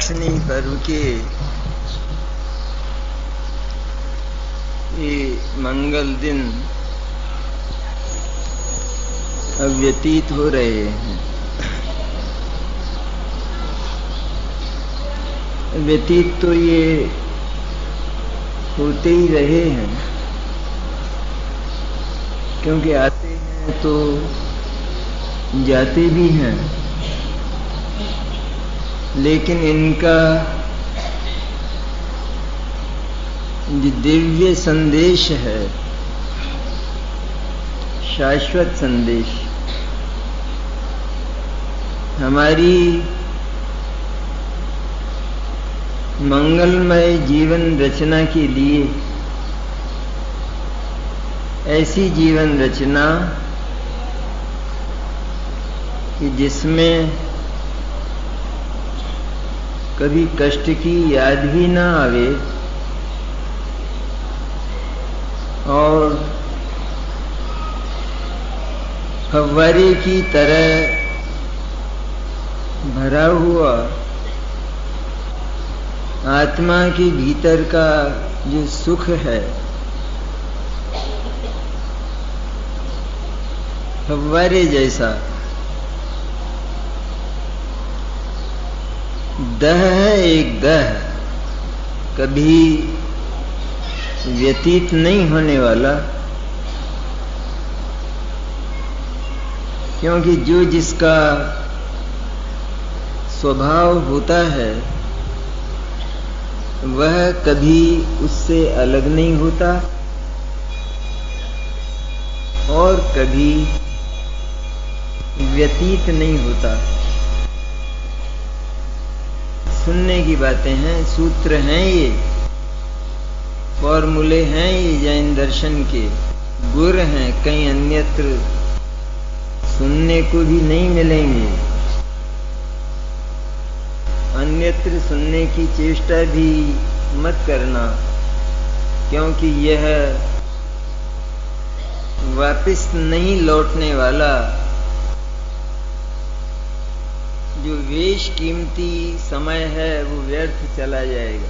रुद्राक्षिणी पर्व के ये मंगल दिन अब व्यतीत हो रहे हैं। व्यतीत तो ये होते ही रहे हैं, क्योंकि आते हैं तो जाते भी हैं, लेकिन इनका जो दिव्य संदेश है, शाश्वत संदेश, हमारी मंगलमय जीवन रचना के लिए ऐसी जीवन रचना कि जिसमें कभी कष्ट की याद भी ना आवे और फव्वारे की तरह भरा हुआ आत्मा के भीतर का जो सुख है, फव्वारे जैसा दह है, एक दह कभी व्यतीत नहीं होने वाला, क्योंकि जो जिसका स्वभाव होता है वह कभी उससे अलग नहीं होता और कभी व्यतीत नहीं होता। सुनने की बातें हैं, सूत्र हैं, ये फॉर्मूले हैं, ये जैन दर्शन के गुर हैं, कहीं अन्यत्र सुनने को भी नहीं मिलेंगे। अन्यत्र सुनने की चेष्टा भी मत करना, क्योंकि यह वापस नहीं लौटने वाला जो बेश कीमती समय है वो व्यर्थ चला जाएगा।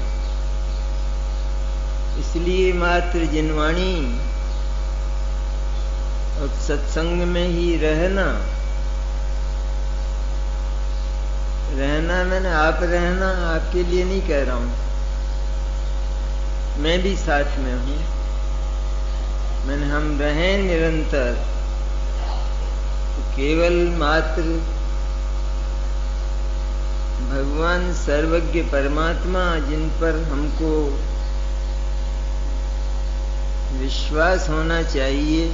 इसलिए मात्र जिनवाणी और सत्संग में ही रहना मैंने आप रहना, आपके लिए नहीं कह रहा हूं, मैं भी साथ में हूं। मैंने हम रहें निरंतर, तो केवल मात्र भगवान सर्वज्ञ परमात्मा जिन पर हमको विश्वास होना चाहिए,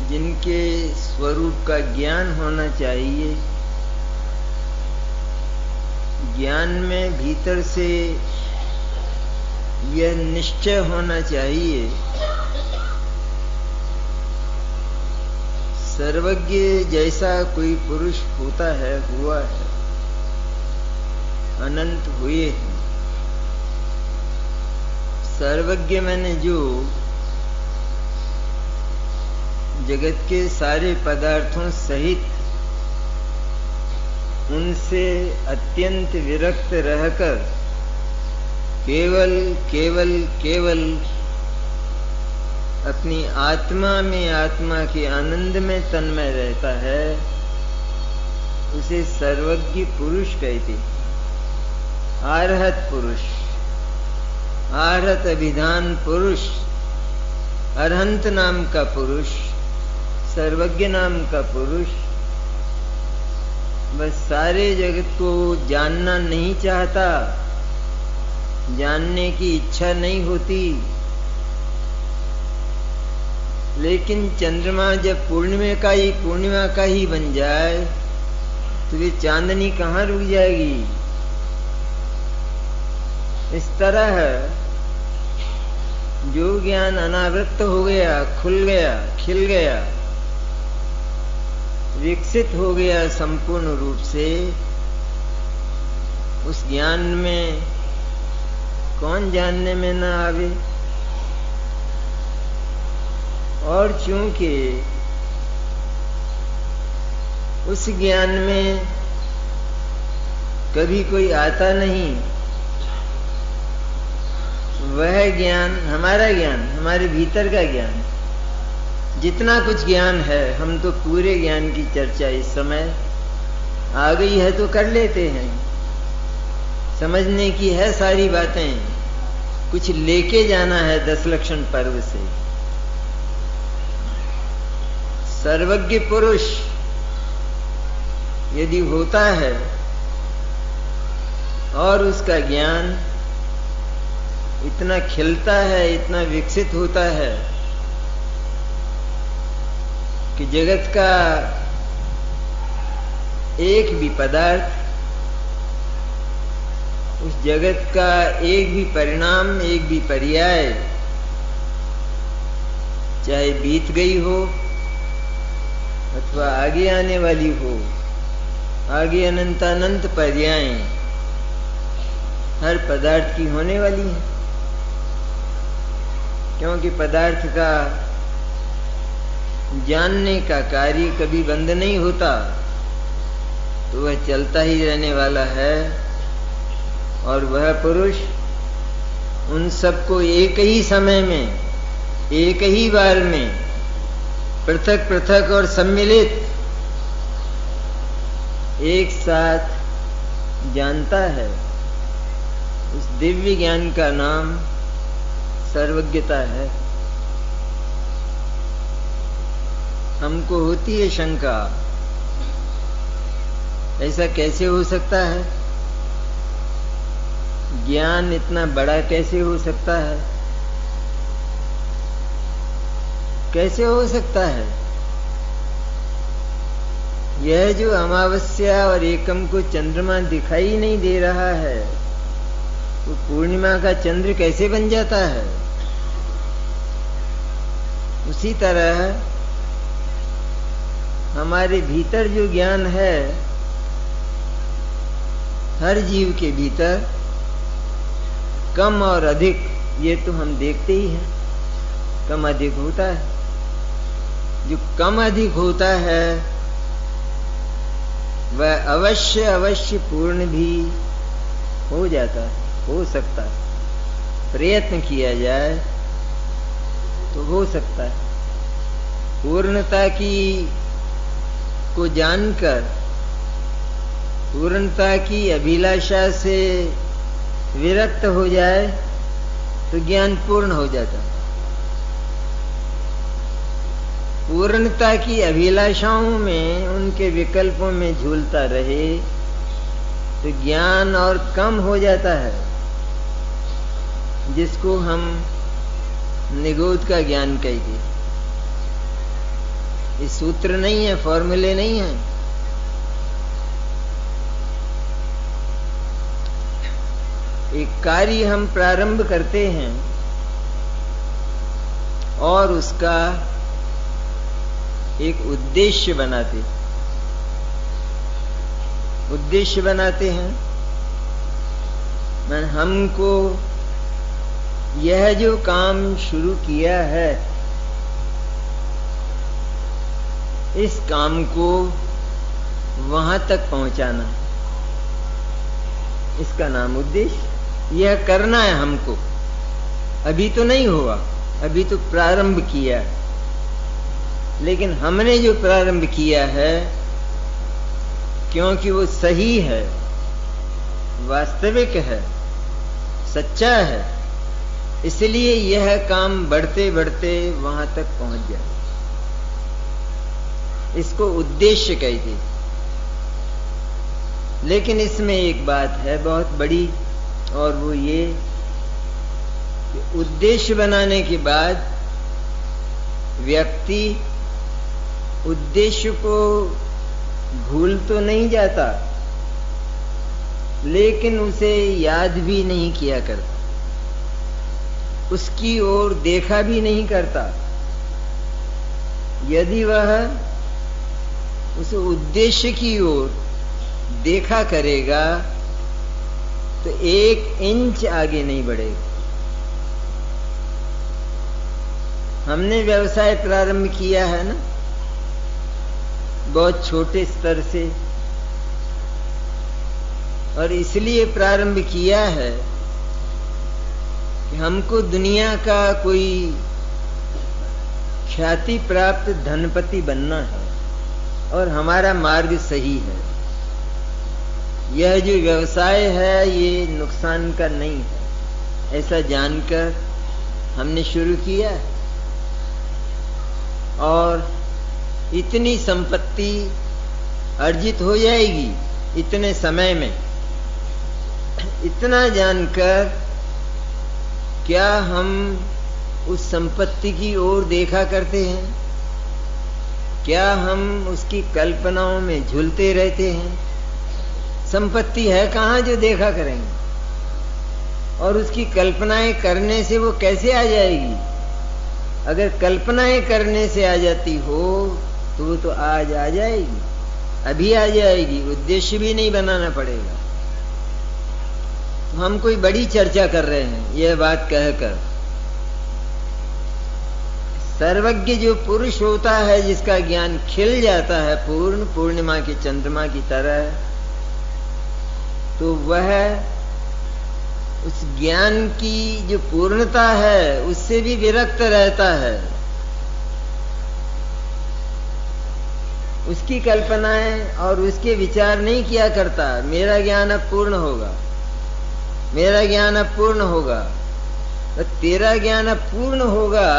जिनके स्वरूप का ज्ञान होना चाहिए, ज्ञान में भीतर से यह निश्चय होना चाहिए, सर्वज्ञ जैसा कोई पुरुष होता है, हुआ है, अनंत हुए हैं। सर्वज्ञ मैंने जो जगत के सारे पदार्थों सहित उनसे अत्यंत विरक्त रहकर केवल केवल केवल अपनी आत्मा में, आत्मा के आनंद में तन्मय रहता है, उसे सर्वज्ञ पुरुष कहते। आरहत पुरुष, आरहत अभिधान पुरुष, अरहंत नाम का पुरुष, सर्वज्ञ नाम का पुरुष बस सारे जगत को जानना नहीं चाहता, जानने की इच्छा नहीं होती, लेकिन चंद्रमा जब पूर्णिमा का ही बन जाए तो वे चांदनी कहाँ रुक जाएगी। इस तरह जो ज्ञान अनावृत हो गया, खुल गया, खिल गया, विकसित हो गया संपूर्ण रूप से, उस ज्ञान में कौन जानने में न आवे। और चूंकि उस ज्ञान में कभी कोई आता नहीं, वह ज्ञान हमारा ज्ञान, हमारे भीतर का ज्ञान, जितना कुछ ज्ञान है, हम तो पूरे ज्ञान की चर्चा इस समय आ गई है तो कर लेते हैं। समझने की है सारी बातें, कुछ लेके जाना है 10 लक्षण पर्व से। सर्वज्ञ पुरुष यदि होता है और उसका ज्ञान इतना खिलता है, इतना विकसित होता है कि जगत का एक भी पदार्थ, उस जगत का एक भी परिणाम, एक भी पर्याय, चाहे बीत गई हो अथवा आगे आने वाली हो, आगे अनंतानंत पर्यायें हर पदार्थ की होने वाली है। क्योंकि पदार्थ का जानने का कार्य कभी बंद नहीं होता, तो वह चलता ही रहने वाला है। और वह पुरुष उन सबको एक ही समय में, एक ही बार में, पृथक पृथक और सम्मिलित एक साथ जानता है। उस दिव्य ज्ञान का नाम सर्वज्ञता है। हमको होती है शंका, ऐसा कैसे हो सकता है? ज्ञान इतना बड़ा कैसे हो सकता है? कैसे हो सकता है? यह जो अमावस्या और एकम को चंद्रमा दिखाई नहीं दे रहा है, तो पूर्णिमा का चंद्र कैसे बन जाता है? उसी तरह हमारे भीतर जो ज्ञान है, हर जीव के भीतर कम और अधिक, ये तो हम देखते ही हैं, कम अधिक होता है। जो कम अधिक होता है वह अवश्य अवश्य पूर्ण भी हो जाता है, हो सकता है। प्रयत्न किया जाए तो हो सकता है। पूर्णता की को जानकर, पूर्णता की अभिलाषा से विरक्त हो जाए तो ज्ञान पूर्ण हो जाता है। पूर्णता की अभिलाषाओं में, उनके विकल्पों में झूलता रहे तो ज्ञान और कम हो जाता है, जिसको हम निगोद का ज्ञान कहेंगे। ये सूत्र नहीं है, फॉर्मूले नहीं है। एक कार्य हम प्रारंभ करते हैं और उसका एक उद्देश्य बनाते हैं। मैं हमको यह जो काम शुरू किया है, इस काम को वहां तक पहुंचाना, इसका नाम उद्देश्य। यह करना है हमको। अभी तो नहीं हुआ, अभी तो प्रारंभ किया, लेकिन हमने जो प्रारंभ किया है, क्योंकि वो सही है, वास्तविक है, सच्चा है, इसलिए यह काम बढ़ते बढ़ते वहां तक पहुंच जाए। इसको उद्देश्य कहते। लेकिन इसमें एक बात है बहुत बड़ी, और वो ये कि उद्देश्य बनाने के बाद व्यक्ति उद्देश्य को भूल तो नहीं जाता, लेकिन उसे याद भी नहीं किया करता, उसकी ओर देखा भी नहीं करता। यदि वह उस उद्देश्य की ओर देखा करेगा तो 1 इंच आगे नहीं बढ़ेगा। हमने व्यवसाय प्रारंभ किया है ना, बहुत छोटे स्तर से, और इसलिए प्रारंभ किया है कि हमको दुनिया का कोई ख्याति प्राप्त धनपति बनना है और हमारा मार्ग सही है। यह जो व्यवसाय है ये नुकसान का नहीं है, ऐसा जानकर हमने शुरू किया और इतनी संपत्ति अर्जित हो जाएगी इतने समय में, इतना जानकर क्या हम उस संपत्ति की ओर देखा करते हैं? क्या हम उसकी कल्पनाओं में झूलते रहते हैं? संपत्ति है कहाँ जो देखा करेंगे? और उसकी कल्पनाएं करने से वो कैसे आ जाएगी? अगर कल्पनाएं करने से आ जाती हो तो वो तो आज आ जाएगी, अभी आ जाएगी, उद्देश्य भी नहीं बनाना पड़ेगा। तो हम कोई बड़ी चर्चा कर रहे हैं यह बात कहकर। सर्वज्ञ जो पुरुष होता है, जिसका ज्ञान खिल जाता है पूर्ण पूर्णिमा की चंद्रमा की तरह, तो वह उस ज्ञान की जो पूर्णता है उससे भी विरक्त रहता है। उसकी कल्पनाएं और उसके विचार नहीं किया करता मेरा ज्ञान अब पूर्ण होगा, मेरा ज्ञान अब पूर्ण होगा। तो तेरा ज्ञान अब पूर्ण होगा,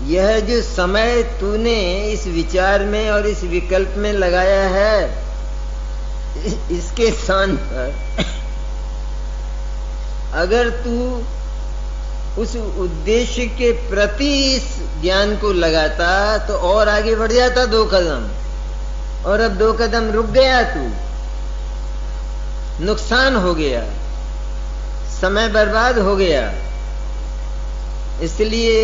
यह जो समय तूने इस विचार में और इस विकल्प में लगाया है, इसके स्थान पर अगर तू उस उद्देश्य के प्रति इस ज्ञान को लगाता तो और आगे बढ़ जाता 2 कदम, और अब 2 कदम रुक गया, तू नुकसान हो गया, समय बर्बाद हो गया। इसलिए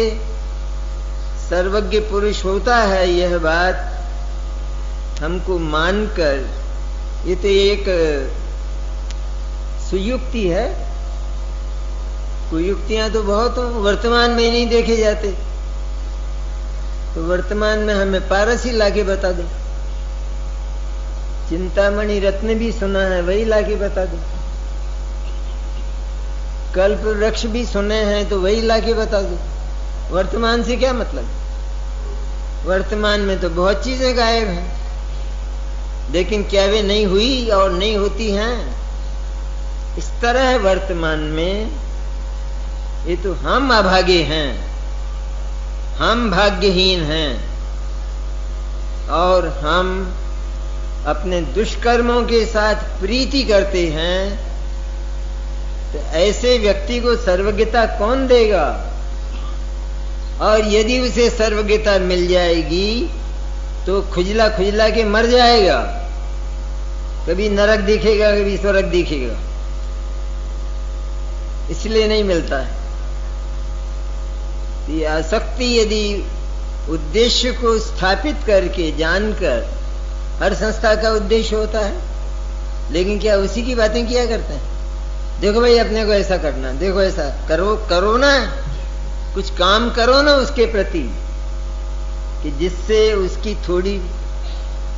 सर्वज्ञ पुरुष होता है, यह बात हमको मानकर, ये तो एक सुयुक्ति है, कुयुक्तियां तो बहुत हो, वर्तमान में नहीं देखे जाते, तो वर्तमान में हमें पारस ही लाके बता दो। चिंतामणि रत्न भी सुना है, वही लाके बता दो। कल्प वृक्ष भी सुने हैं तो वही लाके बता दो। वर्तमान से क्या मतलब? वर्तमान में तो बहुत चीजें गायब हैं, लेकिन क्या वे नहीं हुई और नहीं होती हैं? इस तरह वर्तमान में ये तो हम अभागे हैं, हम भाग्यहीन हैं, और हम अपने दुष्कर्मों के साथ प्रीति करते हैं। तो ऐसे व्यक्ति को सर्वज्ञता कौन देगा? और यदि उसे सर्वज्ञता मिल जाएगी तो खुजला खुजला के मर जाएगा, कभी नरक दिखेगा कभी स्वर्ग दिखेगा, इसलिए नहीं मिलता है। ये आसक्ति यदि उद्देश्य को स्थापित करके जानकर, हर संस्था का उद्देश्य होता है, लेकिन क्या उसी की बातें किया करते हैं? देखो भाई अपने को ऐसा करना, देखो ऐसा करो, करो ना, कुछ काम करो ना उसके प्रति, कि जिससे उसकी थोड़ी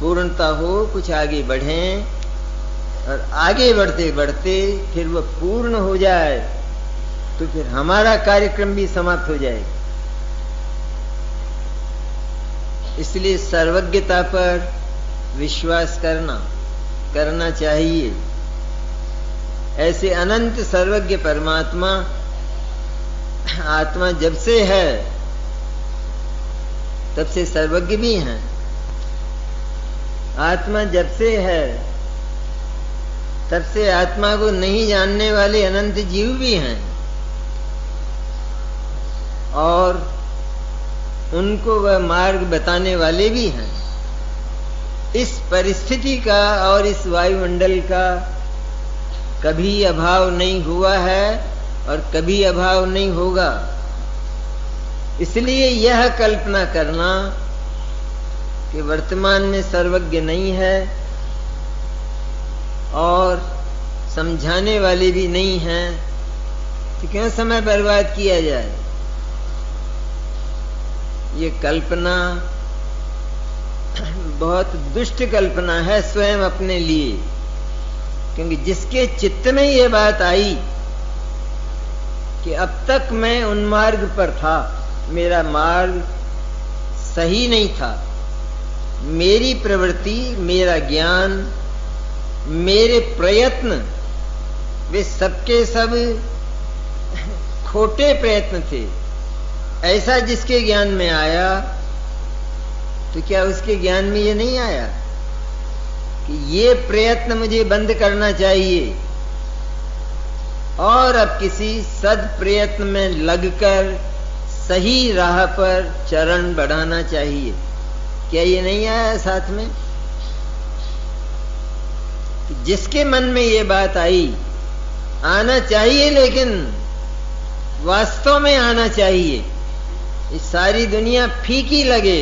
पूर्णता हो, कुछ आगे बढ़ें, और आगे बढ़ते बढ़ते फिर वह पूर्ण हो जाए तो फिर हमारा कार्यक्रम भी समाप्त हो जाएगा। इसलिए सर्वज्ञता पर विश्वास करना चाहिए। ऐसे अनंत सर्वज्ञ परमात्मा, आत्मा जब से है तब से सर्वज्ञ भी हैं। आत्मा जब से है तब से आत्मा को नहीं जानने वाले अनंत जीव भी हैं, और उनको वह मार्ग बताने वाले भी हैं। इस परिस्थिति का और इस वायुमंडल का कभी अभाव नहीं हुआ है और कभी अभाव नहीं होगा। इसलिए यह कल्पना करना कि वर्तमान में सर्वज्ञ नहीं है और समझाने वाले भी नहीं हैं, तो क्यों समय बर्बाद किया जाए? ये कल्पना बहुत दुष्ट कल्पना है स्वयं अपने लिए। क्योंकि जिसके चित्त में ये बात आई कि अब तक मैं उन्मार्ग पर था, मेरा मार्ग सही नहीं था, मेरी प्रवृत्ति, मेरा ज्ञान, मेरे प्रयत्न वे सबके सब खोटे प्रयत्न थे, ऐसा जिसके ज्ञान में आया, तो क्या उसके ज्ञान में ये नहीं आया कि ये प्रयत्न मुझे बंद करना चाहिए और अब किसी सद प्रयत्न में लगकर सही राह पर चरण बढ़ाना चाहिए? क्या ये नहीं आया साथ में? जिसके मन में ये बात आई, आना चाहिए, लेकिन वास्तव में आना चाहिए। ये सारी दुनिया फीकी लगे,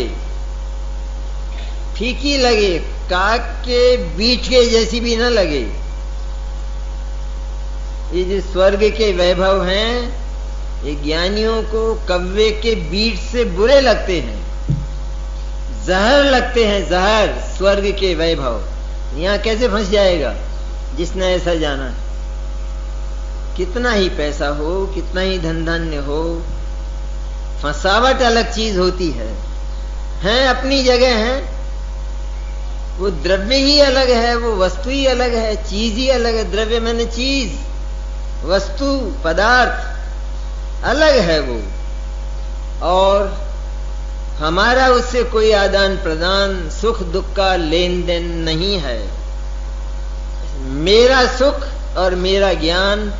काक के बीट के जैसी भी न लगे। ये जो स्वर्ग के वैभव हैं, ये ज्ञानियों को कव्वे के बीट से बुरे लगते हैं, जहर लगते हैं, जहर स्वर्ग के वैभव। यहां कैसे फंस जाएगा जिसने ऐसा जाना? कितना ही पैसा हो, कितना ही धन धान्य हो, फंसावट अलग चीज होती है अपनी जगह है। वो द्रव्य ही अलग है, वो वस्तु ही अलग है, चीज ही अलग है। द्रव्य माने चीज, वस्तु, पदार्थ अलग है वो, और हमारा उससे कोई आदान प्रदान, सुख दुख का लेन देन नहीं है। मेरा सुख और मेरा ज्ञान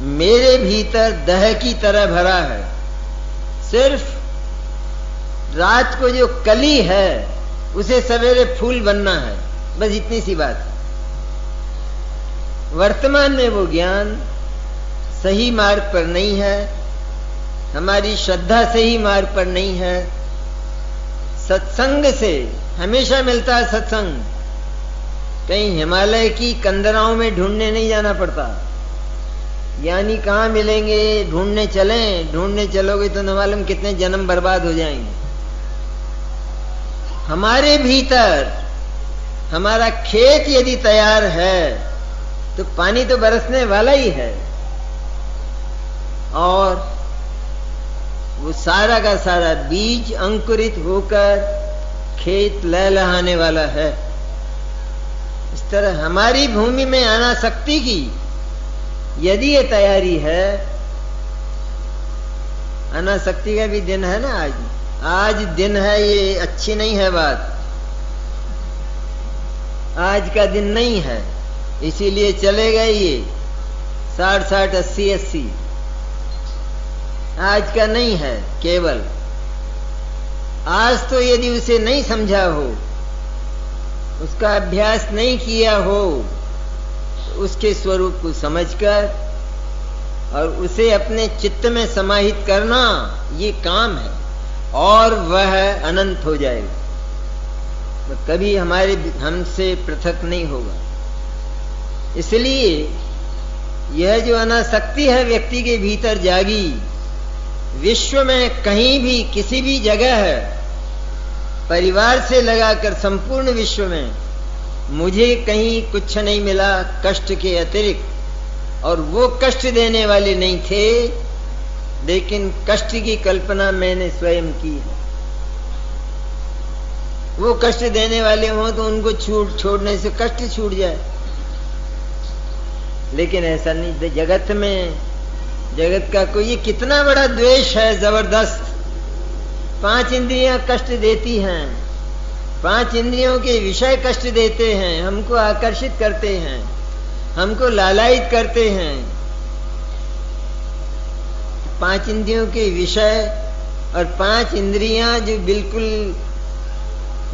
मेरे भीतर दह की तरह भरा है। सिर्फ रात को जो कली है उसे सवेरे फूल बनना है, बस इतनी सी बात। वर्तमान में वो ज्ञान सही मार्ग पर नहीं है, हमारी श्रद्धा सही मार्ग पर नहीं है। सत्संग से हमेशा मिलता है सत्संग, कहीं हिमालय की कंदराओं में ढूंढने नहीं जाना पड़ता। ज्ञानी कहाँ मिलेंगे? ढूंढने चलोगे तो न मालूम कितने जन्म बर्बाद हो जाएंगे। हमारे भीतर हमारा खेत यदि तैयार है तो पानी तो बरसने वाला ही है, और वो सारा का सारा बीज अंकुरित होकर खेत लहलहाने वाला है। इस तरह हमारी भूमि में अनासक्ति की यदि ये तैयारी है, अनासक्ति का भी दिन है ना, आज दिन है, ये अच्छी नहीं है बात। आज का दिन नहीं है, इसीलिए चले गए ये 60-60, 80-80। आज का नहीं है केवल। आज तो यदि उसे नहीं समझा हो, उसका अभ्यास नहीं किया हो, तो उसके स्वरूप को समझकर और उसे अपने चित्त में समाहित करना ये काम है, और वह अनंत हो जाएगा, तो कभी हमसे पृथक नहीं होगा। इसलिए यह जो अनासक्ति है व्यक्ति के भीतर जागी, विश्व में कहीं भी किसी भी जगह है, परिवार से लगाकर संपूर्ण विश्व में मुझे कहीं कुछ नहीं मिला कष्ट के अतिरिक्त, और वो कष्ट देने वाले नहीं थे, लेकिन कष्ट की कल्पना मैंने स्वयं की है। वो कष्ट देने वाले हों तो उनको छोड़ने से कष्ट छूट जाए, लेकिन ऐसा नहीं। जगत में, जगत का कोई ये कितना बड़ा द्वेष है, जबरदस्त। 5 इंद्रियां कष्ट देती हैं, 5 इंद्रियों के विषय कष्ट देते हैं, हमको आकर्षित करते हैं, हमको लालायित करते हैं। 5 इंद्रियों के विषय और 5 इंद्रियां जो बिल्कुल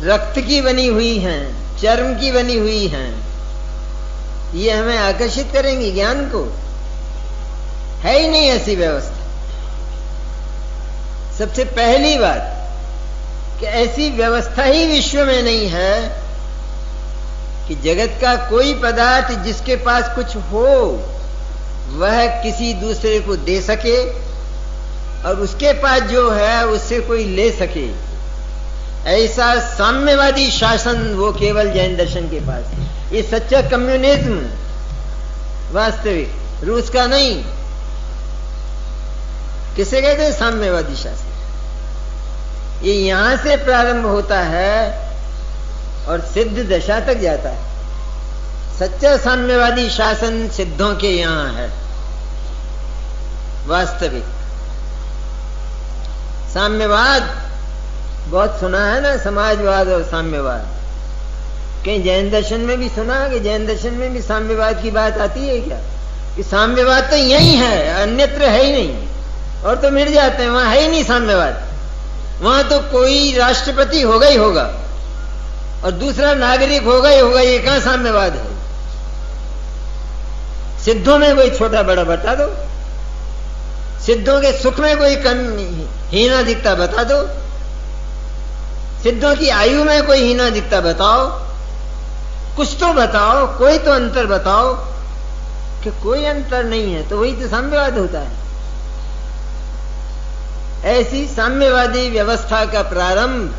रक्त की बनी हुई हैं, चर्म की बनी हुई हैं, ये हमें आकर्षित करेंगी ज्ञान को? है ही नहीं ऐसी व्यवस्था। सबसे पहली बात कि ऐसी व्यवस्था ही विश्व में नहीं है कि जगत का कोई पदार्थ जिसके पास कुछ हो वह किसी दूसरे को दे सके, और उसके पास जो है उससे कोई ले सके। ऐसा साम्यवादी शासन वो केवल जैन दर्शन के पास है। ये सच्चा कम्युनिज्म वास्तविक, रूस का नहीं। किसे कहते हैं? साम्यवादी शास्त्र। ये यहां से प्रारंभ होता है और सिद्ध दशा तक जाता है। सच्चा साम्यवादी शासन सिद्धों के यहां है, वास्तविक। साम्यवाद बहुत सुना है ना, समाजवाद और साम्यवाद। कहीं जैन दर्शन में भी सुना कि जैन दर्शन में भी साम्यवाद की बात आती है क्या? कि साम्यवाद तो यही है, अन्यत्र है ही नहीं। और तो मिट जाते हैं, वहां है ही नहीं साम्यवाद। वहां तो कोई राष्ट्रपति होगा ही होगा और दूसरा नागरिक होगा ही होगा। ये कहां साम्यवाद है? सिद्धों में कोई छोटा बड़ा बता दो, सिद्धों के सुख में कोई कम हीना दिखता बता दो, सिद्धों की आयु में कोई हीना दिखता बताओ, कुछ तो बताओ, कोई तो अंतर बताओ। कि कोई अंतर नहीं है तो वही तो साम्यवाद होता है। ऐसी साम्यवादी व्यवस्था का प्रारंभ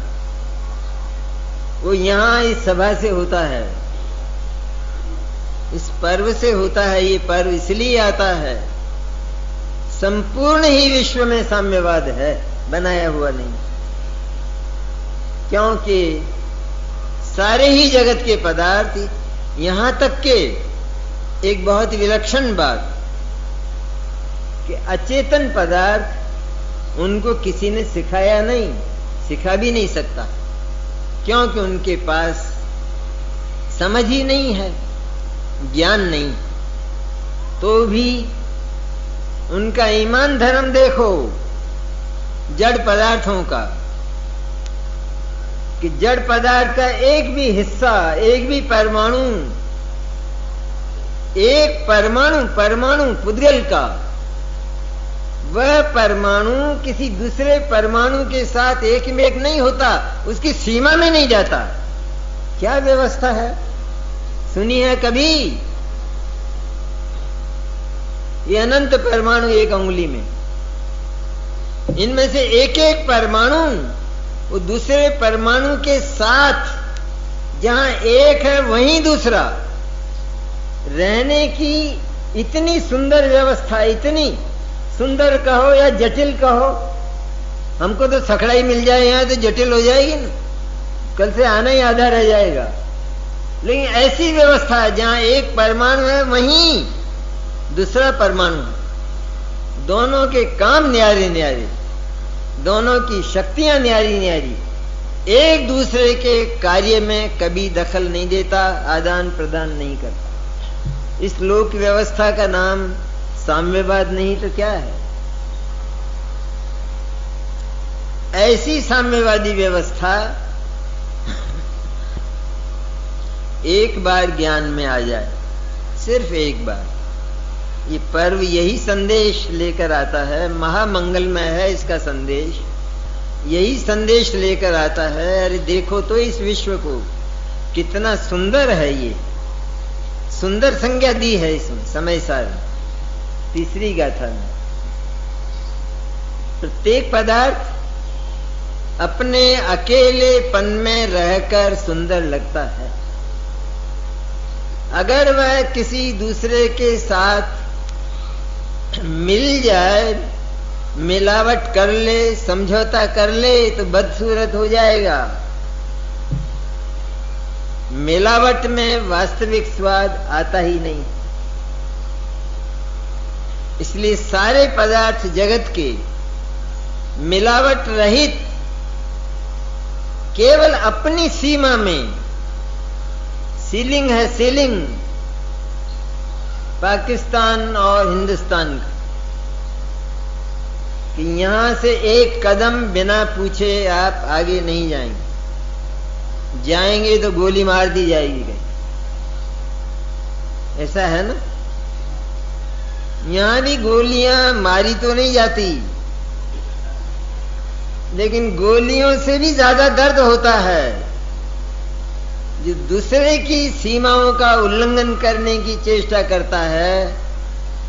वो यहां इस सभा से होता है, इस पर्व से होता है। ये पर्व इसलिए आता है, संपूर्ण ही विश्व में साम्यवाद है, बनाया हुआ नहीं। क्योंकि सारे ही जगत के पदार्थ, यहां तक के एक बहुत विलक्षण बात कि अचेतन पदार्थ उनको किसी ने सिखाया नहीं, सिखा भी नहीं सकता, क्योंकि उनके पास समझ ही नहीं है, ज्ञान नहीं। तो भी उनका ईमान धर्म देखो जड़ पदार्थों का, कि जड़ पदार्थ का एक भी हिस्सा, एक भी परमाणु, एक परमाणु पुद्गल का, वह परमाणु किसी दूसरे परमाणु के साथ एक में एक नहीं होता, उसकी सीमा में नहीं जाता। क्या व्यवस्था है, सुनी है कभी? ये अनंत परमाणु एक अंगुली में, इनमें से एक एक परमाणु वो दूसरे परमाणु के साथ जहां एक है वहीं दूसरा, रहने की इतनी सुंदर व्यवस्था, इतनी सुंदर कहो या जटिल कहो। हमको तो सखड़ाई मिल जाए यहां तो जटिल हो जाएगी ना, कल से आना ही आधा रह जाएगा। लेकिन ऐसी व्यवस्था है जहां एक परमाणु है वहीं दूसरा परमाणु है, दोनों के काम न्यारे न्यारे, दोनों की शक्तियां न्यारी न्यारी, एक दूसरे के कार्य में कभी दखल नहीं देता, आदान प्रदान नहीं करता। इस लोक व्यवस्था का नाम साम्यवाद नहीं तो क्या है? ऐसी साम्यवादी व्यवस्था एक बार ज्ञान में आ जाए, सिर्फ एक बार, ये पर्व यही संदेश लेकर आता है, महामंगलमय है इसका संदेश, यही संदेश लेकर आता है। अरे देखो तो इस विश्व को कितना सुंदर है, ये सुंदर संज्ञा दी है इसमें समय सार तीसरी गाथा में। प्रत्येक पदार्थ अपने अकेलेपन में रहकर सुंदर लगता है। अगर वह किसी दूसरे के साथ मिल जाए, मिलावट कर ले, समझौता कर ले तो बदसूरत हो जाएगा। मिलावट में वास्तविक स्वाद आता ही नहीं। इसलिए सारे पदार्थ जगत के मिलावट रहित केवल अपनी सीमा में, सीलिंग है सीलिंग पाकिस्तान और हिंदुस्तान का, कि यहां से एक कदम बिना पूछे आप आगे नहीं जाएंगे, जाएंगे तो गोली मार दी जाएगी कहीं, ऐसा है ना। यहां भी गोलियां मारी तो नहीं जाती, लेकिन गोलियों से भी ज्यादा दर्द होता है जो दूसरे की सीमाओं का उल्लंघन करने की चेष्टा करता है,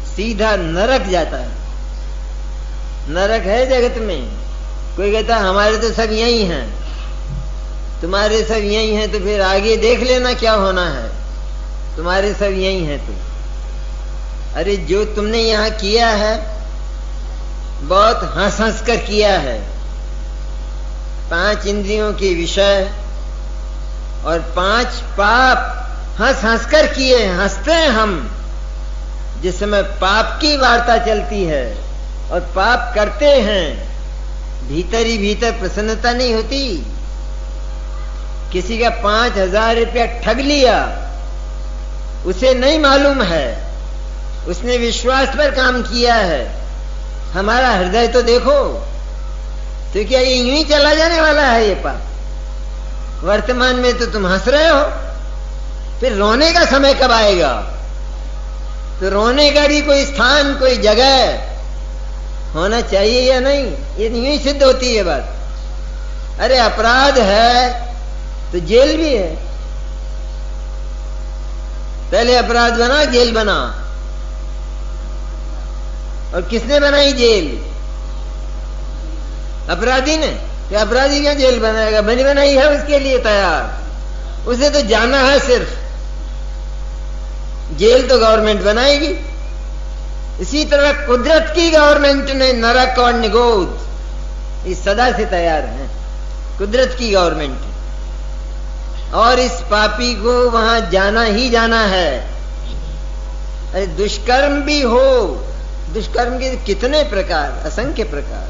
सीधा नरक जाता है। नरक है जगत में। कोई कहता है हमारे तो सब यही हैं, तुम्हारे सब यही हैं, तो फिर आगे देख लेना क्या होना है, तुम्हारे सब यही हैं। तो अरे जो तुमने यहाँ किया है बहुत हंस हंस कर किया है। 5 इंद्रियों के विषय और 5 पाप हंस हंस कर किए। हंसते हैं हम जिस समय पाप की वार्ता चलती है और पाप करते हैं, भीतर ही भीतर प्रसन्नता नहीं होती। किसी का 5,000 रुपया ठग लिया, उसे नहीं मालूम है, उसने विश्वास पर काम किया है। हमारा हृदय तो देखो, तो क्या ये यूं ही चला जाने वाला है ये पाप? वर्तमान में तो तुम हंस रहे हो, फिर रोने का समय कब आएगा? तो रोने का भी कोई स्थान, कोई जगह होना चाहिए या नहीं? ये यूं ही सिद्ध होती है बात। अरे अपराध है तो जेल भी है। पहले अपराध बना, जेल बना। और किसने बनाई जेल? अपराधी ने। तो अपराधी क्या जेल बनाएगा? बनी बनाई है उसके लिए तैयार। उसे तो जाना है सिर्फ, जेल तो गवर्नमेंट बनाएगी। इसी तरह कुदरत की गवर्नमेंट ने नरक और निगोद इस सदा से तैयार है। कुदरत की गवर्नमेंट, और इस पापी को वहां जाना ही जाना है। अरे दुष्कर्म भी हो, दुष्कर्म के कितने प्रकार, असंख्य प्रकार,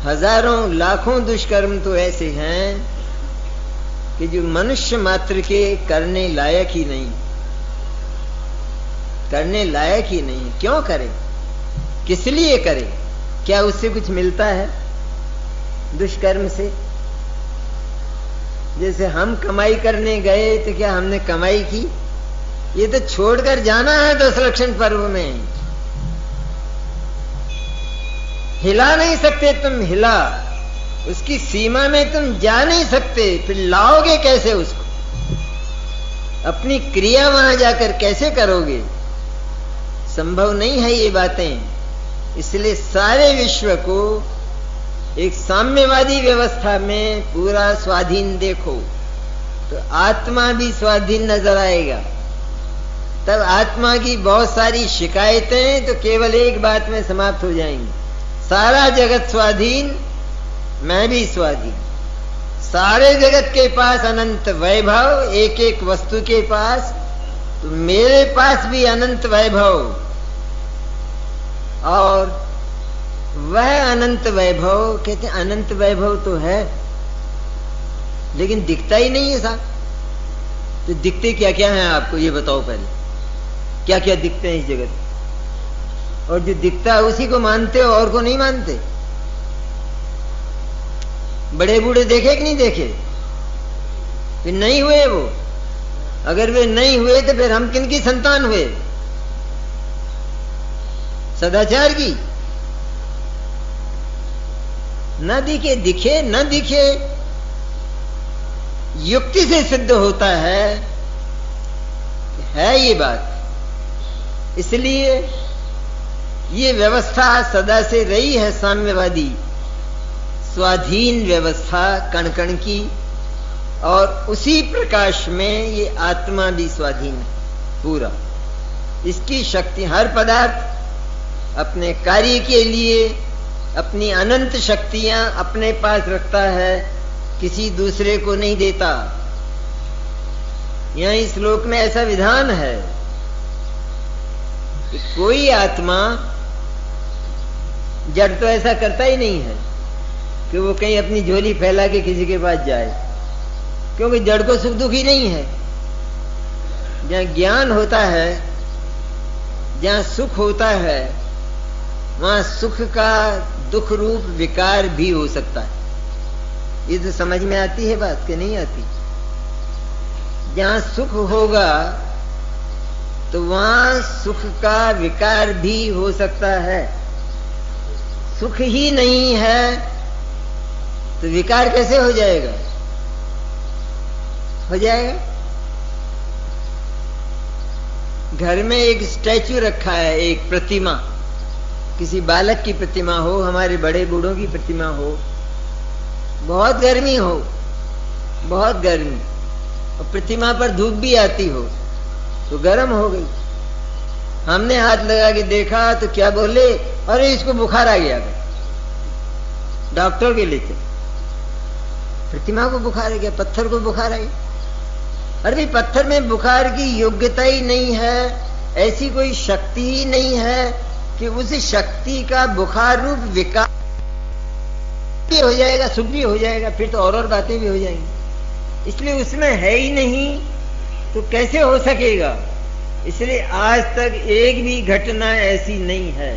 हजारों लाखों दुष्कर्म तो ऐसे हैं कि जो मनुष्य मात्र के करने लायक ही नहीं, करने लायक ही नहीं। क्यों करे? किस लिए करे? क्या उससे कुछ मिलता है दुष्कर्म से? जैसे हम कमाई करने गए तो क्या हमने कमाई की? ये तो छोड़कर जाना है 10 लक्षण पर्व में। हिला नहीं सकते तुम, हिला उसकी सीमा में तुम जा नहीं सकते, फिर लाओगे कैसे उसको? अपनी क्रिया वहां जाकर कैसे करोगे? संभव नहीं है ये बातें। इसलिए सारे विश्व को एक साम्यवादी व्यवस्था में पूरा स्वाधीन देखो तो आत्मा भी स्वाधीन नजर आएगा। तब आत्मा की बहुत सारी शिकायतें तो केवल एक बात में समाप्त हो जाएंगी। सारा जगत स्वाधीन, मैं भी स्वाधीन। सारे जगत के पास अनंत वैभव, एक एक वस्तु के पास, तो मेरे पास भी अनंत वैभव। और वह अनंत वैभव, कहते अनंत वैभव तो है लेकिन दिखता ही नहीं है साहब। तो दिखते क्या क्या हैं आपको ये बताओ पहले, क्या क्या दिखते हैं इस जगत? और जो दिखता है उसी को मानते हो, और को नहीं मानते। बड़े बूढ़े देखे कि नहीं देखे? फिर नहीं हुए वो। अगर वे नहीं हुए तो फिर हम किन की संतान हुए? सदाचार की। न दिखे, दिखे न दिखे, युक्ति से सिद्ध होता है ये बात। इसलिए ये व्यवस्था सदा से रही है साम्यवादी, स्वाधीन व्यवस्था कण कण की, और उसी प्रकाश में ये आत्मा भी स्वाधीन है पूरा। इसकी शक्ति, हर पदार्थ अपने कार्य के लिए अपनी अनंत शक्तियां अपने पास रखता है, किसी दूसरे को नहीं देता। यहां इस श्लोक में ऐसा विधान है कि कोई आत्मा, जड़ तो ऐसा करता ही नहीं है कि वो कहीं अपनी झोली फैला के किसी के पास जाए, क्योंकि जड़ को सुख दुख ही नहीं है। जहां ज्ञान होता है, जहां सुख होता है, वहां सुख का दुख रूप विकार भी हो सकता है। ये तो समझ में आती है बात कि नहीं आती? जहां सुख होगा तो वहां सुख का विकार भी हो सकता है। सुख ही नहीं है तो विकार कैसे हो जाएगा? हो जाएगा। घर में एक स्टैचू रखा है, एक प्रतिमा, किसी बालक की प्रतिमा हो, हमारे बड़े बूढ़ों की प्रतिमा हो, बहुत गर्मी हो, बहुत गर्मी, और प्रतिमा पर धूप भी आती हो, तो गर्म हो गई। हमने हाथ लगा के देखा तो क्या बोले, अरे इसको बुखार आ गया। डॉक्टर के लिए चले, प्रतिमा को बुखार आ गया, पत्थर को बुखार आ गया। अरे पत्थर में बुखार की योग्यता ही नहीं है, ऐसी कोई शक्ति ही नहीं है कि उस शक्ति का बुखार रूप विकार भी हो जाएगा, सुख भी हो जाएगा, फिर तो और बातें भी हो जाएंगी। इसलिए उसमें है ही नहीं तो कैसे हो सकेगा। इसलिए आज तक एक भी घटना ऐसी नहीं है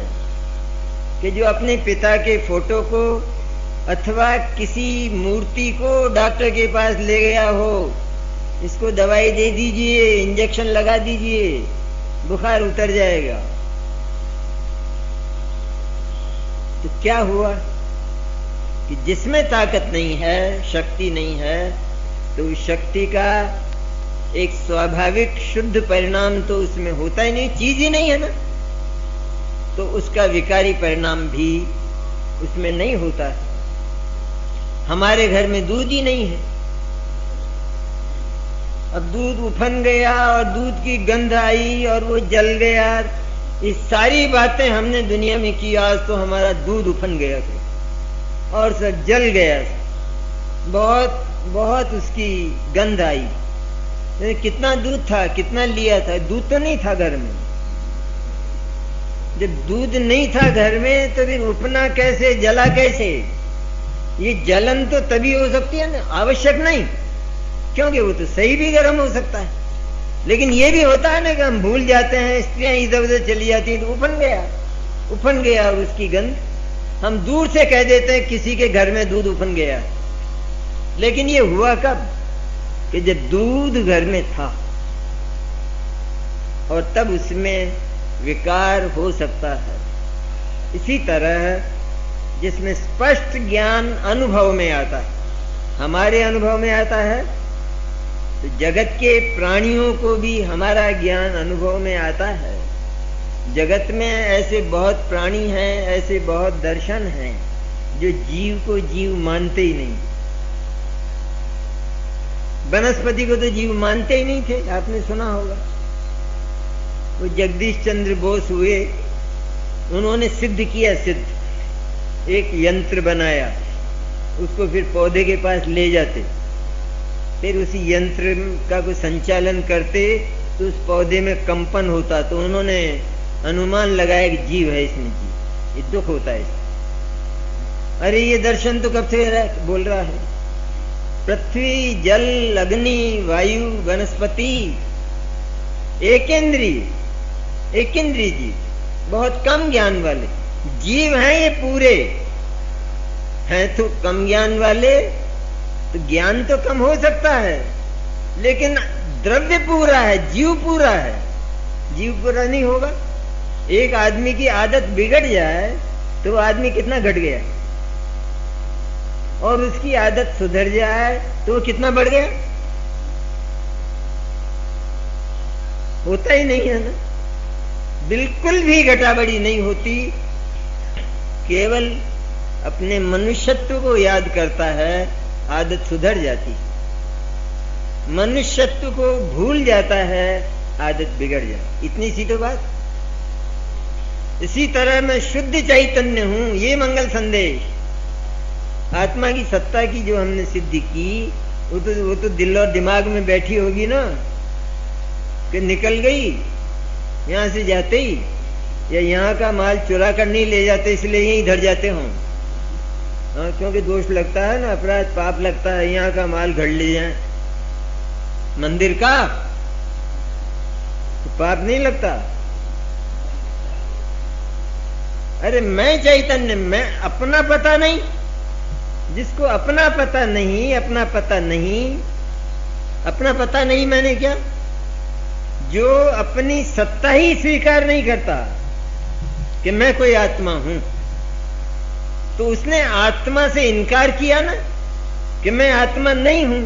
कि जो अपने पिता के फोटो को अथवा किसी मूर्ति को डॉक्टर के पास ले गया हो, इसको दवाई दे दीजिए, इंजेक्शन लगा दीजिए, बुखार उतर जाएगा। तो क्या हुआ कि जिसमें ताकत नहीं है, शक्ति नहीं है, तो उस शक्ति का एक स्वाभाविक शुद्ध परिणाम तो उसमें होता ही नहीं, चीज ही नहीं है ना, तो उसका विकारी परिणाम भी उसमें नहीं होता है। हमारे घर में दूध ही नहीं है, अब दूध उफन गया और दूध की गंध आई और वो जल गया। ये सारी बातें हमने दुनिया में की, आज तो हमारा दूध उफन गया और सब जल गया, बहुत बहुत उसकी गंध आई। कितना दूध था, कितना लिया था, दूध तो नहीं था घर में। जब दूध नहीं था घर में तो फिर उपना कैसे, जला कैसे? ये जलन तो तभी हो सकती है ना, आवश्यक नहीं, क्योंकि वो तो सही भी गर्म हो सकता है। लेकिन ये भी होता है ना कि हम भूल जाते हैं, स्त्रियां इधर उधर चली जाती हैं तो उफन गया और उसकी गंध हम दूर से कह देते हैं किसी के घर में दूध उफन गया। लेकिन ये हुआ कब कि जब दूध घर में था, और तब उसमें विकार हो सकता है। इसी तरह जिसमें स्पष्ट ज्ञान अनुभव में आता है, हमारे अनुभव में आता है, तो जगत के प्राणियों को भी हमारा ज्ञान अनुभव में आता है। जगत में ऐसे बहुत प्राणी हैं, ऐसे बहुत दर्शन हैं जो जीव को जीव मानते ही नहीं। वनस्पति को तो जीव मानते ही नहीं थे, आपने सुना होगा। वो जगदीश चंद्र बोस हुए, उन्होंने सिद्ध किया, एक यंत्र बनाया, उसको फिर पौधे के पास ले जाते, फिर उसी यंत्र का कोई संचालन करते तो उस पौधे में कंपन होता, तो उन्होंने अनुमान लगाया कि जीव है इसमें, जीव, ये दुख होता है इसमें। अरे ये दर्शन तो कब से बोल रहा है। पृथ्वी, जल, अग्नि, वायु, वनस्पति, एकेंद्रीय जीव, बहुत कम ज्ञान वाले जीव हैं। ये पूरे हैं तो कम ज्ञान वाले, तो ज्ञान तो कम हो सकता है, लेकिन द्रव्य पूरा है, जीव पूरा है। जीव पूरा नहीं होगा। एक आदमी की आदत बिगड़ जाए तो आदमी कितना घट गया, और उसकी आदत सुधर जाए तो वो कितना बढ़ गया। होता ही नहीं है ना, बिल्कुल भी घटाबड़ी नहीं होती। केवल अपने मनुष्यत्व को याद करता है, आदत सुधर जाती। मनुष्यत्व को भूल जाता है, आदत बिगड़ जाती। इतनी सी तो बात। इसी तरह मैं शुद्ध चैतन्य हूं, ये मंगल संदेश, आत्मा की सत्ता की जो हमने सिद्धि की, वो तो दिल और दिमाग में बैठी होगी ना, कि निकल गई यहां से जाते ही, या यहाँ का माल चुरा कर नहीं ले जाते इसलिए यहीं धर जाते हों। हाँ, क्योंकि दोष लगता है ना, अपराध पाप लगता है, यहाँ का माल घड़ ले जाए, मंदिर का तो पाप नहीं लगता। अरे मैं चैतन्य, मैं अपना पता नहीं। जिसको अपना पता नहीं, अपना पता नहीं मैंने क्या, जो अपनी सत्ता ही स्वीकार नहीं करता कि मैं कोई आत्मा हूं, तो उसने आत्मा से इनकार किया ना कि मैं आत्मा नहीं हूं।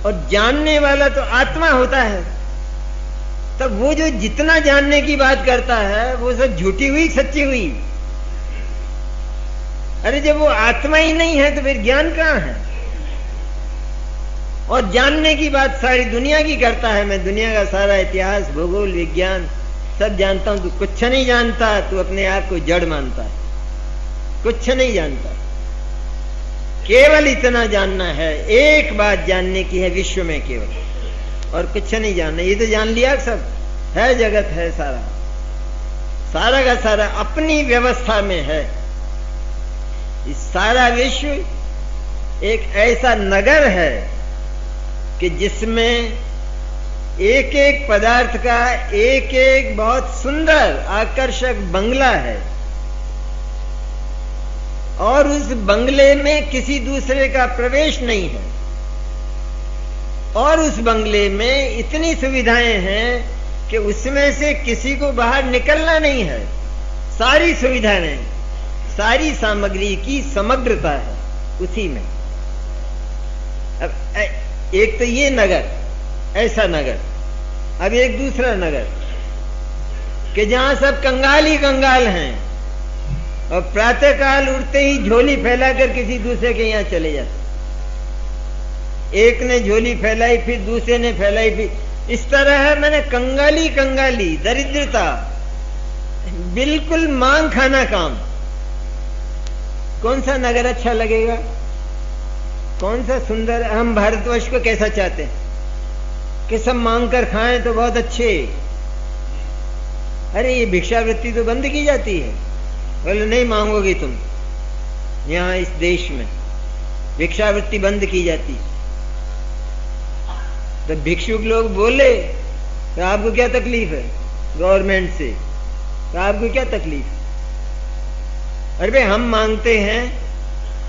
और जानने वाला तो आत्मा होता है, तब वो जो जितना जानने की बात करता है वो सब झूठी हुई सच्ची हुई। अरे जब वो आत्मा ही नहीं है तो फिर ज्ञान कहां है? और जानने की बात सारी दुनिया की करता है। मैं दुनिया का सारा इतिहास, भूगोल, विज्ञान सब जानता हूं। तू कुछ नहीं जानता, तू अपने आप को जड़ मानता है, कुछ नहीं जानता। केवल इतना जानना है, एक बात जानने की है विश्व में केवल, और कुछ नहीं जानना। ये तो जान लिया सब है, जगत है सारा, सारा का सारा अपनी व्यवस्था में है। इस सारा विश्व एक ऐसा नगर है कि जिसमें एक एक पदार्थ का एक एक बहुत सुंदर आकर्षक बंगला है, और उस बंगले में किसी दूसरे का प्रवेश नहीं है, और उस बंगले में इतनी सुविधाएं हैं कि उसमें से किसी को बाहर निकलना नहीं है। सारी सुविधाएं, सारी सामग्री की समग्रता है उसी में। अब एक तो ये नगर, ऐसा नगर। अब एक दूसरा नगर कि जहां सब कंगाल ही कंगाल हैं, और प्रातःकाल उठते ही झोली फैलाकर किसी दूसरे के यहां चले जाते। एक ने झोली फैलाई, फिर दूसरे ने फैलाई, फिर इस तरह है। मैंने कंगाली कंगाली, दरिद्रता, बिल्कुल मांग खाना काम। कौन सा नगर अच्छा लगेगा? कौन सा सुंदर? हम भारतवर्ष को कैसा चाहते हैं कि सब मांग कर खाएं तो बहुत अच्छे। अरे ये भिक्षावृत्ति तो बंद की जाती है। बोले नहीं मांगोगे तुम, यहां इस देश में भिक्षावृत्ति बंद की जाती है। तो भिक्षुक लोग बोले तो आपको क्या तकलीफ है गवर्नमेंट से? तो आपको क्या तकलीफ? अरे भाई हम मांगते हैं,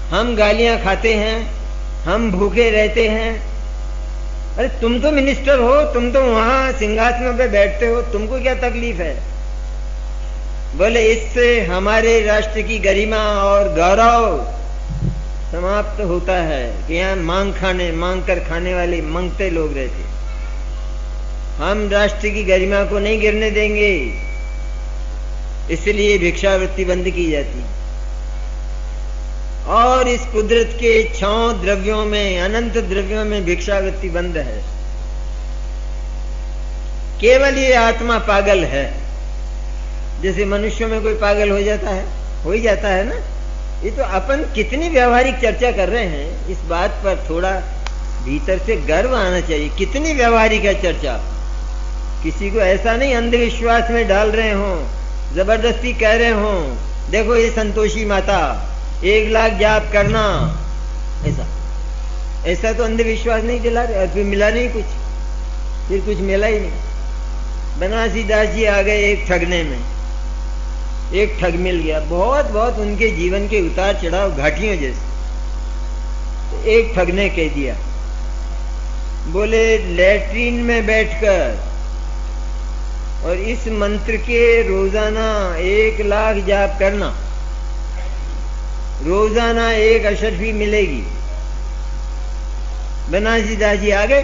हम गालियां खाते हैं, हम भूखे रहते हैं। अरे तुम तो मिनिस्टर हो, तुम तो वहां सिंहासनों पे बैठते हो, तुमको क्या तकलीफ है? बोले इससे हमारे राष्ट्र की गरिमा और गौरव समाप्त होता है कि यहाँ मांग कर खाने वाले मांगते लोग रहते। हम राष्ट्र की गरिमा को नहीं गिरने देंगे, इसलिए भिक्षावृत्ति बंद की जाती। और इस कुदरत के 6 द्रव्यों में, अनंत द्रव्यों में भिक्षावृत्ति बंद है। केवल ये आत्मा पागल है। जैसे मनुष्यों में कोई पागल हो जाता है, हो ही जाता है ना। ये तो अपन कितनी व्यवहारिक चर्चा कर रहे हैं, इस बात पर थोड़ा भीतर से गर्व आना चाहिए। कितनी व्यवहारिक है चर्चा। किसी को ऐसा नहीं अंधविश्वास में डाल रहे हो, जबरदस्ती कह रहे हो देखो ये संतोषी माता 1 लाख जाप करना, ऐसा तो अंधविश्वास नहीं दिला रहे। और फिर मिला नहीं कुछ, फिर कुछ मिला ही नहीं। बनारसी दास जी आ गए एक ठगने में, एक ठग मिल गया। बहुत उनके जीवन के उतार चढ़ाव घाटियों जैसे। तो एक ठग ने कह दिया, बोले लैट्रीन में बैठकर और इस मंत्र के रोजाना 1 लाख जाप करना, रोजाना 1 अशर्फी मिलेगी। बनारसी दास जी आ गए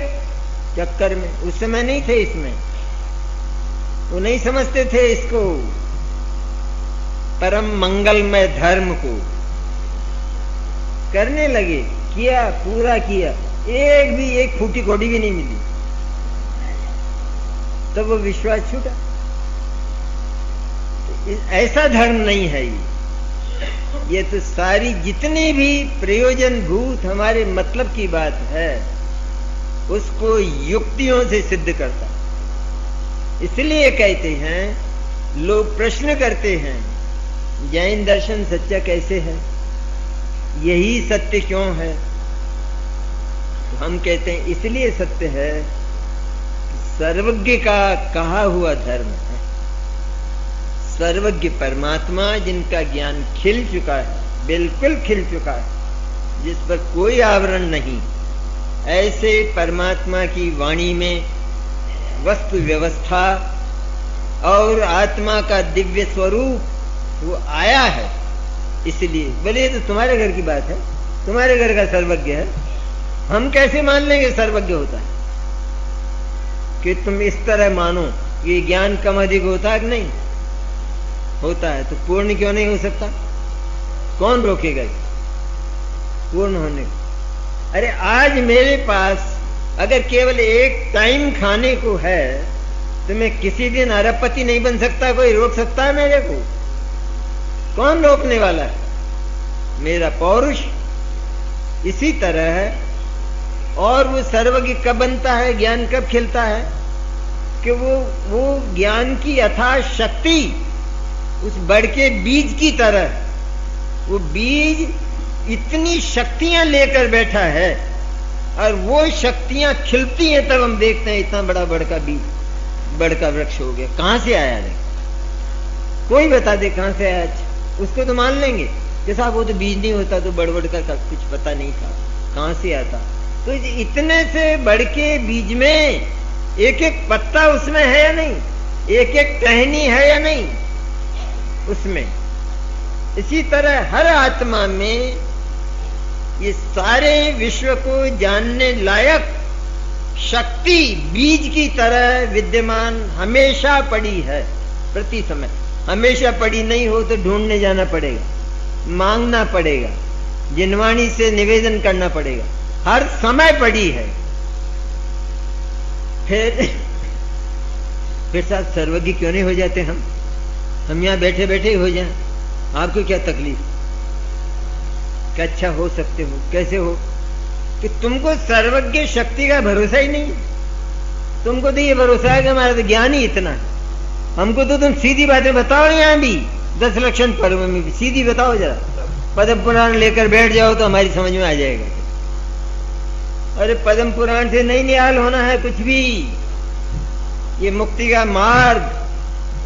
चक्कर में। उस समय नहीं थे इसमें, वो नहीं समझते थे इसको, परम मंगलमय धर्म को। करने लगे, किया, पूरा किया, एक फूटी कोड़ी भी नहीं मिली। तब वो विश्वास छूटा। ऐसा धर्म नहीं है ये तो सारी जितनी भी प्रयोजन भूत हमारे मतलब की बात है उसको युक्तियों से सिद्ध करता। इसलिए कहते हैं, लोग प्रश्न करते हैं जैन दर्शन सच्चा कैसे है, यही सत्य क्यों है? तो हम कहते हैं इसलिए सत्य है, सर्वज्ञ का कहा हुआ धर्म है। सर्वज्ञ परमात्मा जिनका ज्ञान खिल चुका है, बिल्कुल खिल चुका है, जिस पर कोई आवरण नहीं, ऐसे परमात्मा की वाणी में वस्तु व्यवस्था और आत्मा का दिव्य स्वरूप वो आया है। इसलिए बोले ये तो तुम्हारे घर की बात है, तुम्हारे घर का सर्वज्ञ है, हम कैसे मान लेंगे सर्वज्ञ होता है? कि तुम इस तरह मानो कि ज्ञान कम अधिक होता है कि नहीं होता है, तो पूर्ण क्यों नहीं हो सकता? कौन रोकेगा पूर्ण होने को? अरे आज मेरे पास अगर केवल एक टाइम खाने को है तो मैं किसी दिन अरबपति नहीं बन सकता? कोई रोक सकता है मेरे को? कौन रोकने वाला है? मेरा पौरुष। इसी तरह है। और वो सर्वज्ञ कब बनता है, ज्ञान कब खिलता है? कि वो ज्ञान की अथाह शक्ति उस बड़के बीज की तरह, वो बीज इतनी शक्तियां लेकर बैठा है और वो शक्तियां खिलती हैं, तब हम देखते हैं इतना बड़ा बड़का बीज, बड़का वृक्ष हो गया। कहां से आया रे? कोई बता दे कहां से आया? उसको तो मान लेंगे कि साहब वो तो बीज नहीं होता तो बड़ का कुछ पता नहीं था, कहां से आता। तो इतने से बड़के बीज में एक एक पत्ता उसमें है या नहीं, एक एक टहनी है या नहीं उसमें। इसी तरह हर आत्मा में ये सारे विश्व को जानने लायक शक्ति बीज की तरह विद्यमान हमेशा पड़ी है। प्रति समय हमेशा पड़ी नहीं हो तो ढूंढने जाना पड़ेगा, मांगना पड़ेगा, जिनवाणी से निवेदन करना पड़ेगा। हर समय पड़ी है। फिर साथ सर्वज्ञ क्यों नहीं हो जाते हम यहां बैठे बैठे ही हो जाएं। आपको क्या तकलीफ? क्या अच्छा हो सकते हो? कैसे हो? कि तुमको सर्वज्ञ शक्ति का भरोसा ही नहीं। तुमको तो ये भरोसा है कि हमारा तो ज्ञान ही इतना है। हमको तो तुम सीधी बातें बताओ। यहां भी 10 लक्षण पर्व में भी सीधी बताओ जरा। पद्म पुराण लेकर बैठ जाओ तो हमारी समझ में आ जाएगा। अरे पद्म पुराण से नहीं निहाल होना है कुछ भी। ये मुक्ति का मार्ग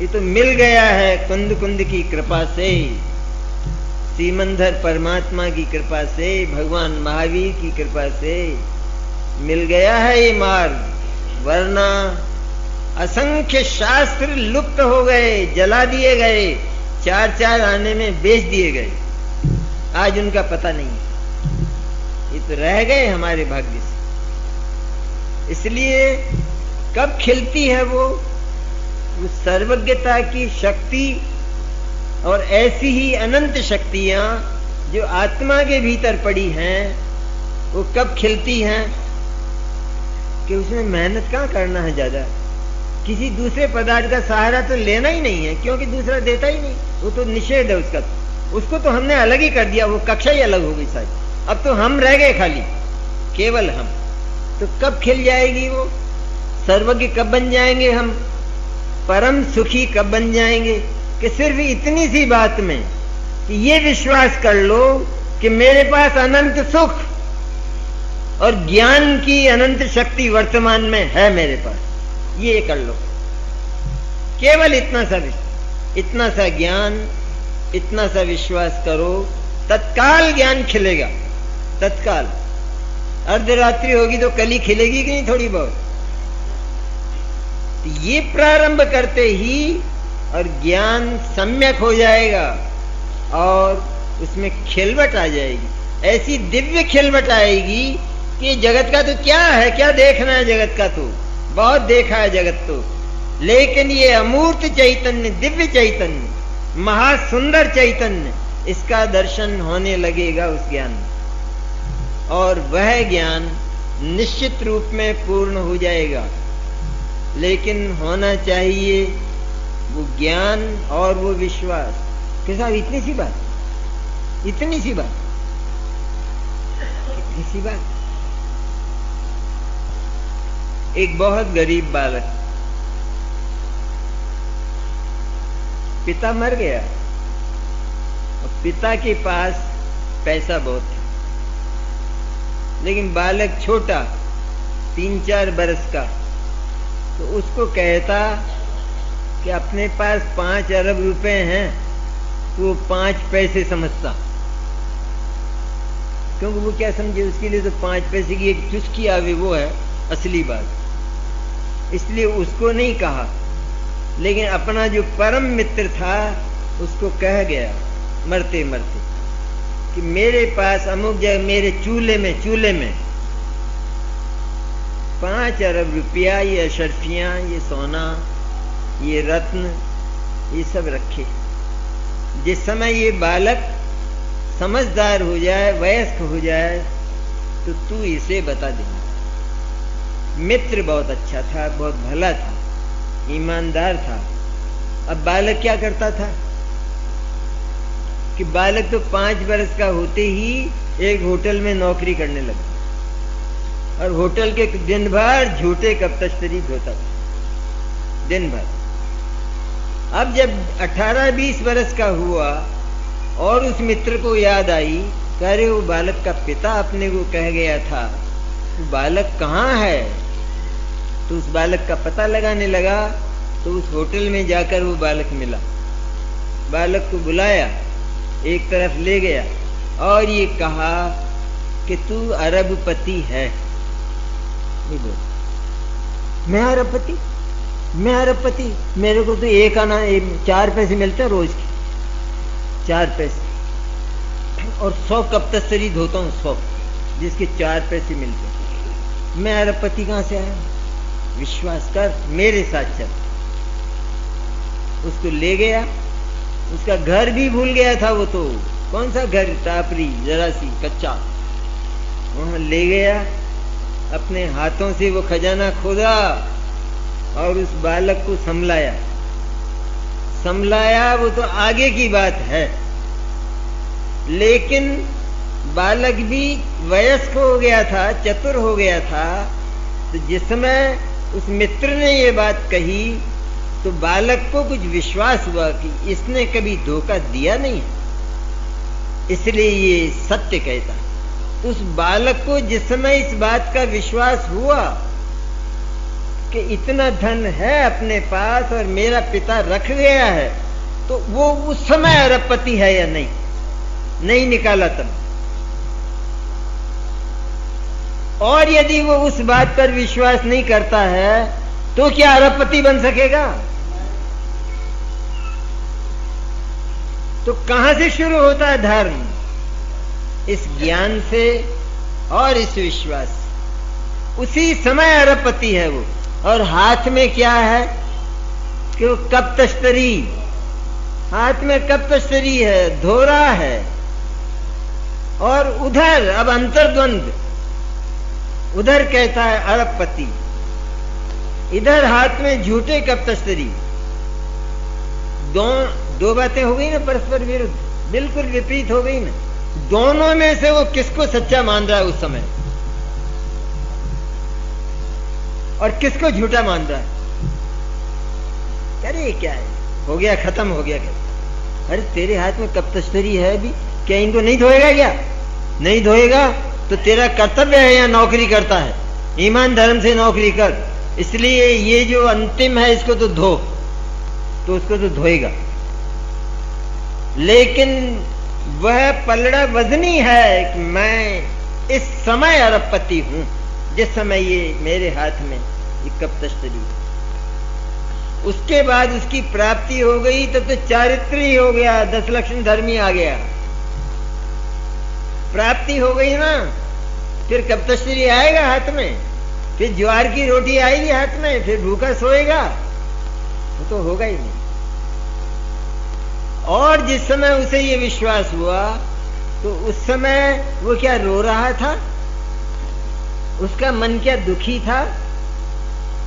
ये तो मिल गया है कुंद कुंद की कृपा से, सीमंधर परमात्मा की कृपा से, भगवान महावीर की कृपा से मिल गया है ये मार्ग। वरना असंख्य शास्त्र लुप्त हो गए, जला दिए गए, 4 आने में बेच दिए गए। आज उनका पता नहीं, ये तो रह गए हमारे भाग्य से। इसलिए कब खिलती है वो सर्वज्ञता की शक्ति और ऐसी ही अनंत शक्तियां जो आत्मा के भीतर पड़ी हैं, वो कब खिलती हैं कि उसमें मेहनत कहां करना है ज्यादा। किसी दूसरे पदार्थ का सहारा तो लेना ही नहीं है, क्योंकि दूसरा देता ही नहीं। वो तो निषेध है उसका। उसको तो हमने अलग ही कर दिया, वो कक्षा ही अलग हो गई सारी। अब तो हम रह गए खाली, केवल हम। तो कब खिल जाएगी वो सर्वज्ञ? कब बन जाएंगे हम परम सुखी? कब बन जाएंगे कि सिर्फ इतनी सी बात में कि ये विश्वास कर लो कि मेरे पास अनंत सुख और ज्ञान की अनंत शक्ति वर्तमान में है मेरे पास। ये कर लो, केवल इतना सा ज्ञान, इतना सा विश्वास करो, तत्काल ज्ञान खिलेगा। तत्काल अर्धरात्रि होगी तो कल ही खिलेगी कि नहीं थोड़ी बहुत। तो ये प्रारंभ करते ही और ज्ञान सम्यक हो जाएगा और उसमें खिलवट आ जाएगी। ऐसी दिव्य खिलवट आएगी कि जगत का तो क्या है, क्या देखना है जगत का? तो बहुत देखा है जगत तो, लेकिन ये अमूर्त चैतन्य, दिव्य चैतन्य, महासुंदर चैतन्य, इसका दर्शन होने लगेगा उस ज्ञान में। और वह ज्ञान निश्चित रूप में पूर्ण हो जाएगा। लेकिन होना चाहिए वो ज्ञान और वो विश्वास के साथ। इतनी सी बात, इतनी सी बात, इतनी सी बात। एक बहुत गरीब बालक, पिता मर गया और पिता के पास पैसा बहुत था, लेकिन बालक छोटा 3-4 बरस का। तो उसको कहता कि अपने पास 5 अरब रुपए हैं, तो वो 5 पैसे समझता। क्योंकि वो क्या समझे, उसके लिए तो 5 पैसे की एक चुस्की आवे वो है असली बात। इसलिए उसको नहीं कहा, लेकिन अपना जो परम मित्र था उसको कह गया मरते मरते कि मेरे पास अमुक जगह मेरे चूल्हे में 5 अरब रुपया, ये अशर्फियां, ये सोना, ये रत्न, ये सब रखे। जिस समय ये बालक समझदार हो जाए, वयस्क हो जाए, तो तू इसे बता देना। मित्र बहुत अच्छा था, बहुत भला था, ईमानदार था। अब बालक क्या करता था कि बालक तो 5 वर्ष का होते ही एक होटल में नौकरी करने लगा और होटल के दिन भर झूठे कपतस्तरी धोता था, दिन भर। अब जब 18-20 वर्ष का हुआ और उस मित्र को याद आई, अरे वो बालक का पिता अपने को कह गया था, वो बालक कहाँ है? तो उस बालक का पता लगाने लगा। तो उस होटल में जाकर वो बालक मिला, बालक को बुलाया, एक तरफ ले गया और ये कहा कि तू अरबपति है। मैं अरबपति? मैं अरबपति? मेरे को तो एक आना 4 पैसे मिलते हैं रोज के, 4 पैसे, और 100 कपतस्तरी धोता हूँ, 100, जिसके 4 पैसे मिलते हैं। मैं अरबपति कहाँ से आया? विश्वास कर, मेरे साथ चल। उसको ले गया, उसका घर भी भूल गया था वो तो, कौन सा घर, टापरी जरा सी कच्चा, वहां ले गया, अपने हाथों से वो खजाना खोदा और उस बालक को संभलाया। संभलाया वो तो आगे की बात है, लेकिन बालक भी वयस्क हो गया था, चतुर हो गया था। तो जिस समय उस मित्र ने ये बात कही तो बालक को कुछ विश्वास हुआ कि इसने कभी धोखा दिया नहीं, इसलिए ये सत्य कहता। तो उस बालक को जिस समय इस बात का विश्वास हुआ कि इतना धन है अपने पास और मेरा पिता रख गया है, तो वो उस समय अरबपति है या नहीं, नहीं निकाला तब। और यदि वो उस बात पर विश्वास नहीं करता है तो क्या अरबपति बन सकेगा? तो कहां से शुरू होता है धर्म? इस ज्ञान से और इस विश्वास से। उसी समय अरबपति है वो। और हाथ में क्या है कि वो कपतस्तरी, हाथ में कपतस्तरी है, धो रहा है। और उधर अब अंतर्द्वंद, उधर कहता है अरबपति, इधर हाथ में झूठे कपतस्तरी। दो बातें हो गई ना परस्पर विरुद्ध, बिल्कुल विपरीत हो गई ना। दोनों में से वो किसको सच्चा मान रहा है उस समय और किसको झूठा मान रहा है? अरे क्या है, हो गया, खत्म हो गया। अरे तेरे हाथ में कपतस्तरी है भी, क्या इनको नहीं धोएगा? क्या नहीं धोएगा? तो तेरा कर्तव्य है, या नौकरी करता है, ईमान धर्म से नौकरी कर, इसलिए ये जो अंतिम है इसको तो धो, तो उसको तो धोएगा। लेकिन वह पलड़ा वजनी है कि मैं इस समय अरबपति हूं, जिस समय ये मेरे हाथ में ये कपतस्तरी। उसके बाद उसकी प्राप्ति हो गई तब तो चारित्र ही हो गया, 10 लक्षण धर्मी आ गया, प्राप्ति हो गई ना। फिर कपतस्तरी आएगा हाथ में, फिर ज्वार की रोटी आएगी हाथ में, फिर भूखा सोएगा, वो तो होगा ही नहीं। और जिस समय उसे ये विश्वास हुआ तो उस समय वो क्या रो रहा था? उसका मन क्या दुखी था?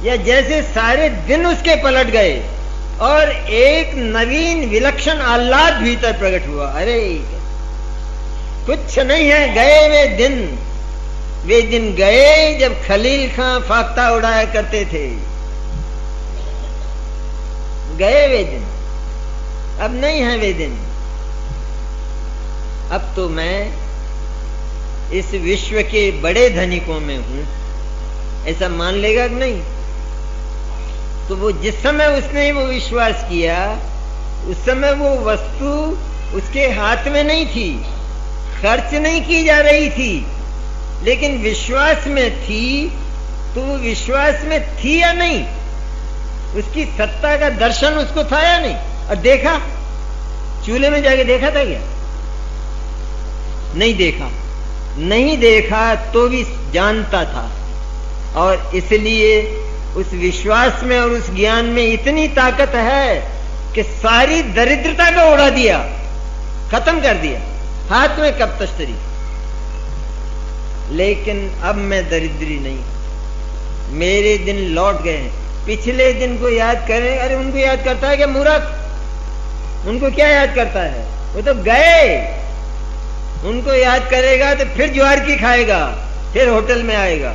या जैसे सारे दिन उसके पलट गए और एक नवीन विलक्षण आह्लाद भीतर प्रकट हुआ। अरे कुछ नहीं है, गए वे दिन गए जब खलील खां फाख्ता उड़ाया करते थे, गए वे दिन, अब नहीं है वे दिन। अब तो मैं इस विश्व के बड़े धनिकों में हूं, ऐसा मान लेगा कि नहीं? तो वो जिस समय उसने वो विश्वास किया, उस समय वो वस्तु उसके हाथ में नहीं थी, खर्च नहीं की जा रही थी, लेकिन विश्वास में थी। तो वो विश्वास में थी या नहीं, उसकी सत्ता का दर्शन उसको था या नहीं? और देखा, चूल्हे में जाके देखा था क्या? नहीं देखा। नहीं देखा तो भी जानता था। और इसलिए उस विश्वास में और उस ज्ञान में इतनी ताकत है कि सारी दरिद्रता को उड़ा दिया, खत्म कर दिया। हाथ में कपतस्तरी, लेकिन अब मैं दरिद्री नहीं, मेरे दिन लौट गए हैं। पिछले दिन को याद करें, अरे उनको याद करता है क्या मूर्ख? उनको क्या याद करता है? वो तो गए। उनको याद करेगा तो फिर ज्वार की खाएगा, फिर होटल में आएगा।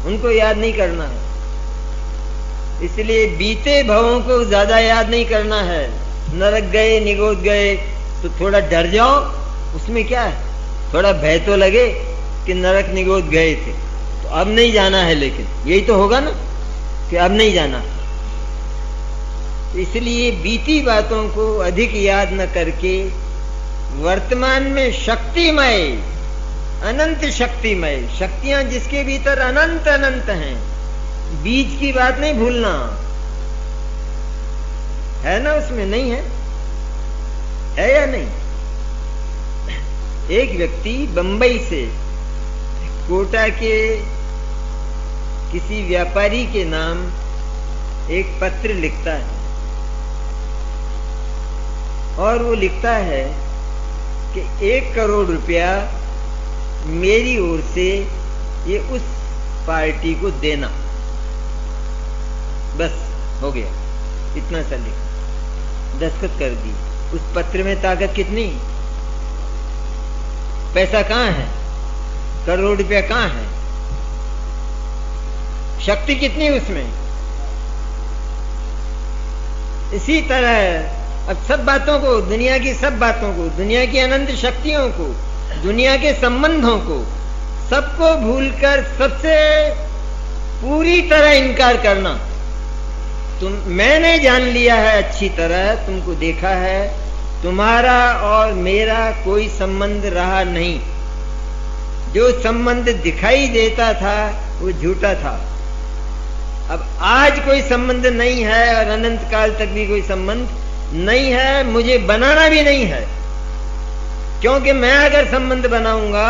उनको याद नहीं करना है। इसलिए बीते भवों को ज्यादा याद नहीं करना है। नरक गए, निगोद गए तो थोड़ा डर जाओ, उसमें क्या है? थोड़ा भय तो लगे कि नरक निगोद गए थे तो अब नहीं जाना है, लेकिन यही तो होगा ना कि अब नहीं जाना। इसलिए बीती बातों को अधिक याद न करके वर्तमान में शक्तिमय, अनंत शक्तिमय, शक्तियां जिसके भीतर अनंत अनंत हैं, बीज की बात नहीं भूलना है ना, उसमें नहीं है, है या नहीं? एक व्यक्ति बंबई से कोटा के किसी व्यापारी के नाम एक पत्र लिखता है और वो लिखता है कि 1 करोड़ रुपया मेरी ओर से ये उस पार्टी को देना। बस हो गया, इतना सा लिख, दस्तखत कर दी। उस पत्र में ताकत कितनी? पैसा कहां है? करोड़ रुपया कहां है? शक्ति कितनी उसमें? इसी तरह अब सब बातों को, दुनिया की सब बातों को, दुनिया की अनंत शक्तियों को, दुनिया के संबंधों को, सबको भूलकर सबसे पूरी तरह इनकार करना। मैंने जान लिया है अच्छी तरह, तुमको देखा है, तुम्हारा और मेरा कोई संबंध रहा नहीं। जो संबंध दिखाई देता था वो झूठा था। अब आज कोई संबंध नहीं है और अनंत काल तक भी कोई संबंध नहीं है, मुझे बनाना भी नहीं है। क्योंकि मैं अगर संबंध बनाऊंगा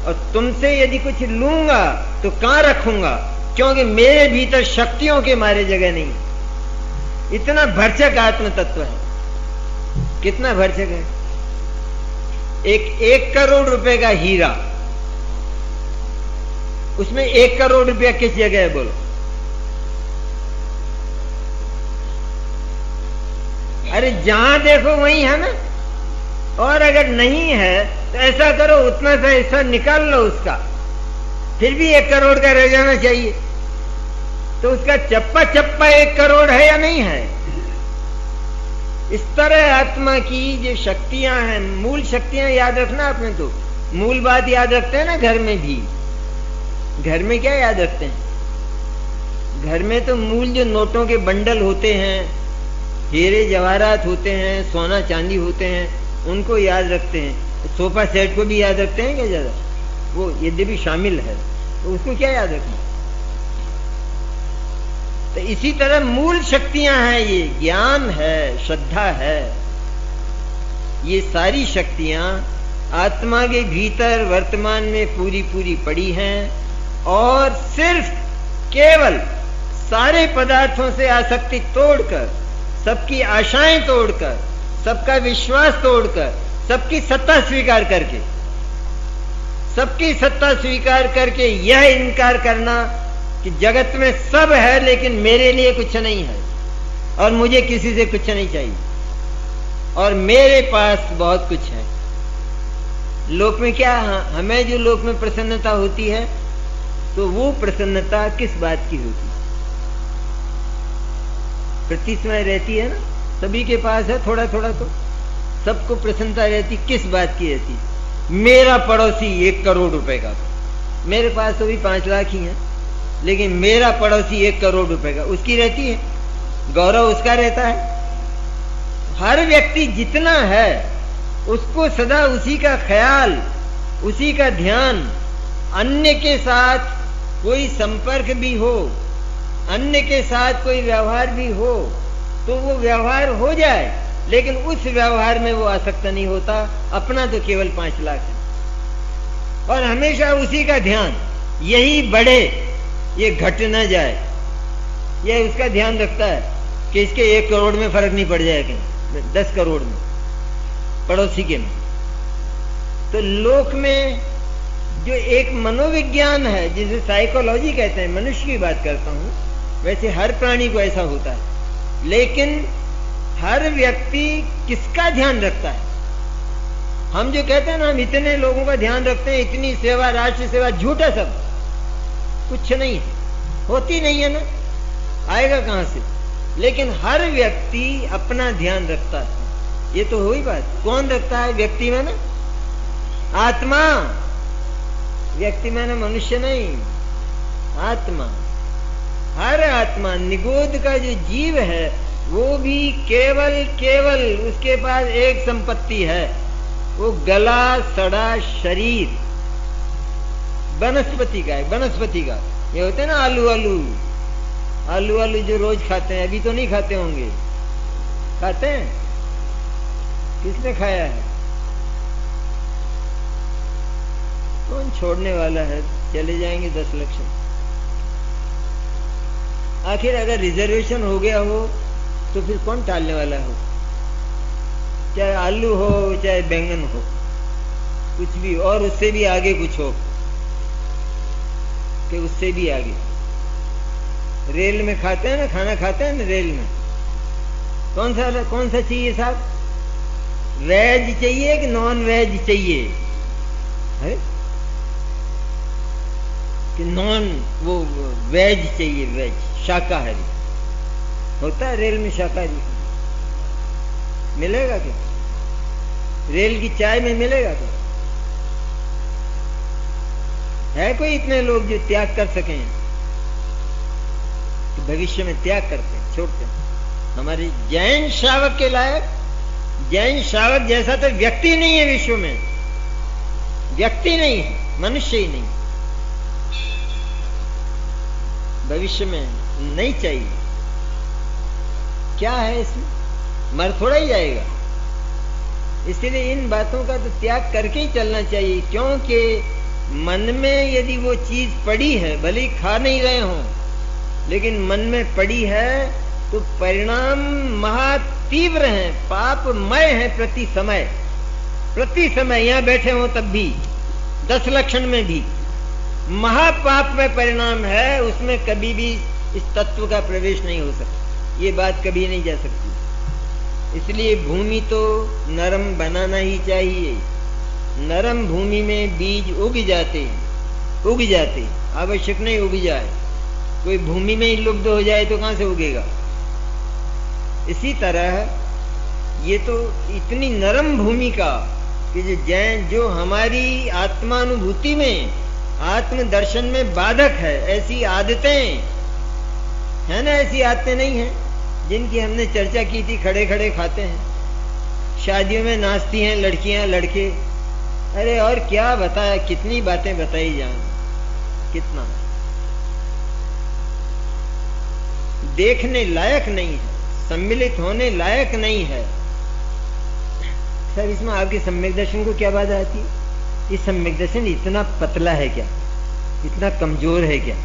और तुमसे यदि कुछ लूंगा तो कहां रखूंगा? क्योंकि मेरे भीतर शक्तियों के मारे जगह नहीं। इतना भरचक आत्म तत्व है। कितना भरचक है? 1 करोड़ रुपए का हीरा, उसमें 1 करोड़ रुपया किस जगह है बोलो? अरे जहां देखो वही है ना। और अगर नहीं है तो ऐसा करो, उतना सा हिस्सा निकाल लो उसका, फिर भी 1 करोड़ का रह जाना चाहिए। तो उसका चप्पा चप्पा 1 करोड़ है या नहीं है? इस तरह आत्मा की जो शक्तियां हैं, मूल शक्तियां याद रखना। आपने तो मूल बात याद रखते हैं ना। घर में भी, घर में क्या याद रखते हैं? घर में तो मूल जो नोटों के बंडल होते हैं, हीरे जवाहरात होते हैं, सोना चांदी होते हैं, उनको याद रखते हैं। सोफा सेट को भी याद रखते हैं क्या ज्यादा? वो यदि भी शामिल है तो उसको क्या याद रखना? तो इसी तरह मूल शक्तियां हैं, ये ज्ञान है, श्रद्धा है, ये सारी शक्तियां आत्मा के भीतर वर्तमान में पूरी पूरी पड़ी हैं। और सिर्फ केवल सारे पदार्थों से आसक्ति तोड़कर, सबकी आशाएं तोड़कर, सबका विश्वास तोड़कर, सबकी सत्ता स्वीकार करके, सबकी सत्ता स्वीकार करके यह इनकार करना कि जगत में सब है लेकिन मेरे लिए कुछ नहीं है और मुझे किसी से कुछ नहीं चाहिए और मेरे पास बहुत कुछ है। लोक में क्या, हमें जो लोक में प्रसन्नता होती है तो वो प्रसन्नता किस बात की होती है? प्रतिस्मय रहती है ना, सभी के पास है थोड़ा थोड़ा, तो सबको प्रसन्नता रहती। किस बात की रहती? मेरा पड़ोसी 1 करोड़ रुपए का, मेरे पास तो भी 5 लाख ही है, लेकिन मेरा पड़ोसी 1 करोड़ रुपए का, उसकी रहती है, गौरव उसका रहता है। हर व्यक्ति जितना है उसको सदा उसी का ख्याल, उसी का ध्यान। अन्य के साथ कोई संपर्क भी हो, अन्य के साथ कोई व्यवहार भी हो तो वो व्यवहार हो जाए, लेकिन उस व्यवहार में वो आसक्त नहीं होता। अपना तो केवल 5 लाख है और हमेशा उसी का ध्यान, यही बढ़े, ये घट न जाए, यह उसका ध्यान रखता है कि इसके 1 करोड़ में फर्क नहीं पड़ जाए, कहीं 10 करोड़ में, पड़ोसी के में। तो लोक में जो एक मनोविज्ञान है, जिसे साइकोलॉजी कहते हैं, मनुष्य की बात करता हूं, वैसे हर प्राणी को ऐसा होता है। लेकिन हर व्यक्ति किसका ध्यान रखता है? हम जो कहते हैं ना, हम इतने लोगों का ध्यान रखते हैं, इतनी सेवा, राष्ट्र सेवा, झूठा सब, कुछ नहीं है, होती नहीं है ना, आएगा कहां से? लेकिन हर व्यक्ति अपना ध्यान रखता है। ये तो हुई बात। कौन रखता है? व्यक्ति में ना, आत्मा। व्यक्ति में ना, मनुष्य नहीं, आत्मा। हर आत्मा, निगोद का जो जीव है, वो भी केवल उसके पास एक संपत्ति है, वो गला सड़ा शरीर, वनस्पति का है, वनस्पति का। ये होते हैं ना आलू जो रोज खाते हैं, अभी तो नहीं खाते होंगे, खाते हैं? किसने खाया है? कौन छोड़ने वाला है? चले जाएंगे 10 लक्ष्य। आखिर अगर रिजर्वेशन हो गया हो तो फिर कौन टालने वाला हो? चाहे आलू हो, चाहे बैंगन हो, कुछ भी, और उससे भी आगे कुछ हो, कि उससे भी आगे। रेल में खाते हैं ना, खाना खाते हैं ना रेल में, कौन सा चाहिए साहब? वेज चाहिए कि नॉन वेज चाहिए? है कि नॉन, वो वेज चाहिए, वेज, शाकाहारी होता है रेल में। शाकाहारी मिलेगा क्या? रेल की चाय में मिलेगा क्या? है कोई इतने लोग जो त्याग कर सकें? तो भविष्य में त्याग करते हैं, छोड़ते हैं। हमारे जैन श्रावक के लायक, जैन श्रावक जैसा तो व्यक्ति नहीं है विश्व में, व्यक्ति नहीं है, मनुष्य ही नहीं, भविष्य में नहीं चाहिए। क्या है इसमें? मर थोड़ा ही जाएगा। इसलिए इन बातों का तो त्याग करके ही चलना चाहिए, क्योंकि मन में यदि वो चीज पड़ी है, भले ही खा नहीं रहे हों, लेकिन मन में पड़ी है तो परिणाम महा तीव्र हैं, पापमय है। प्रति समय यहां बैठे हों तब भी, 10 लक्षण में भी महापाप में परिणाम है। उसमें कभी भी इस तत्व का प्रवेश नहीं हो सकता, ये बात कभी नहीं जा सकती। इसलिए भूमि तो नरम बनाना ही चाहिए। नरम भूमि में बीज उग जाते, आवश्यक नहीं उग जाए। कोई भूमि में ही लुप्त हो जाए तो कहां से उगेगा? इसी तरह ये तो इतनी नरम भूमि का कि जो हमारी आत्मानुभूति में, आत्म दर्शन में बाधक है, ऐसी आदतें है ना, ऐसी आदतें नहीं है जिनकी हमने चर्चा की थी। खड़े खड़े खाते हैं, शादियों में नाचती हैं लड़कियां लड़के, अरे और क्या बताया, कितनी बातें बताई जाएं, कितना देखने लायक नहीं है, सम्मिलित होने लायक नहीं है। सर इसमें आपके सम्यक दर्शन को क्या बात आती है? ये सम्यक दर्शन इतना पतला है क्या, इतना कमजोर है क्या?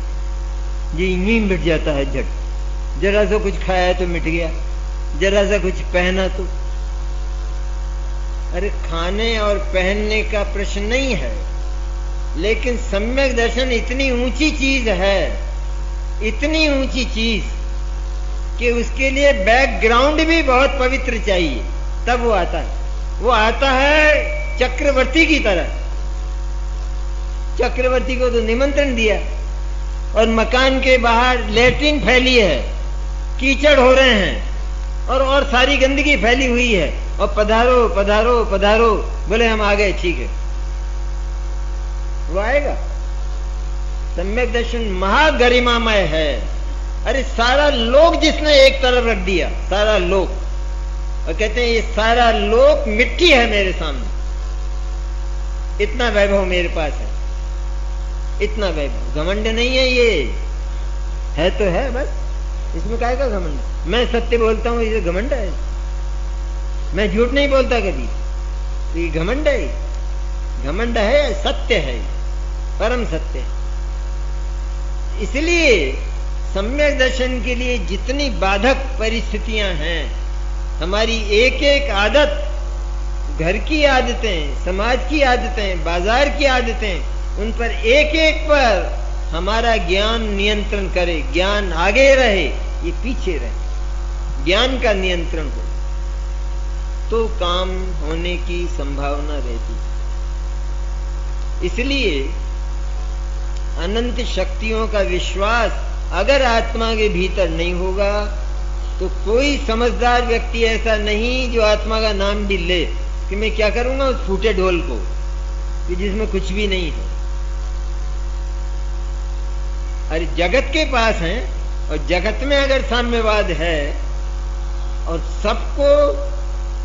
ये यूं मिट जाता है झट, जरा सा कुछ खाया तो मिट गया, जरा सा कुछ पहना तो। अरे खाने और पहनने का प्रश्न नहीं है, लेकिन सम्यक दर्शन इतनी ऊंची चीज है, इतनी ऊंची चीज कि उसके लिए बैकग्राउंड भी बहुत पवित्र चाहिए, तब वो आता है। वो आता है चक्रवर्ती की तरह। चक्रवर्ती को तो निमंत्रण दिया और मकान के बाहर लैट्रिन फैली है, कीचड़ हो रहे हैं और सारी गंदगी फैली हुई है, और पधारो पधारो पधारो, बोले हम आ गए, ठीक है। वो आएगा। सम्यक दर्शन महागरिमामय है। अरे सारा लोक जिसने एक तरफ रख दिया, सारा लोक, और कहते हैं ये सारा लोक मिट्टी है मेरे सामने, इतना वैभव मेरे पास है, इतना वैभव। घमंड नहीं है, ये है तो है बस, इसमें काहे का घमंड? मैं सत्य बोलता हूं, ये घमंड है? मैं झूठ नहीं बोलता कभी, तो ये घमंड है? घमंड है, सत्य है, परम सत्य है। इसलिए सम्यक दर्शन के लिए जितनी बाधक परिस्थितियां हैं, हमारी एक एक आदत, घर की आदतें, समाज की आदतें, बाजार की आदतें, उन पर एक एक पर हमारा ज्ञान नियंत्रण करे, ज्ञान आगे रहे, ये पीछे रहे, ज्ञान का नियंत्रण हो, तो काम होने की संभावना रहती। इसलिए अनंत शक्तियों का विश्वास अगर आत्मा के भीतर नहीं होगा तो कोई समझदार व्यक्ति ऐसा नहीं जो आत्मा का नाम भी ले कि मैं क्या करूंगा उस फूटे ढोल को कि जिसमें कुछ भी नहीं है। अरे जगत के पास है और जगत में अगर साम्यवाद है और सबको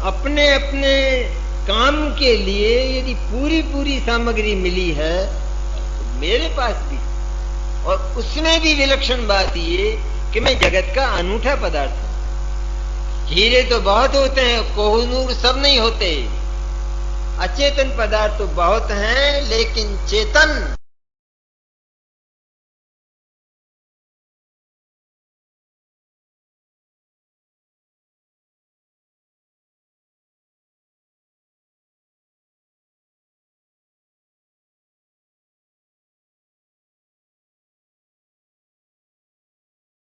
अपने अपने काम के लिए यदि पूरी पूरी सामग्री मिली है तो मेरे पास भी, और उसमें भी विलक्षण बात ये कि मैं जगत का अनूठा पदार्थ हूं। हीरे तो बहुत होते हैं, कोहिनूर सब नहीं होते, अचेतन पदार्थ तो बहुत हैं, लेकिन चेतन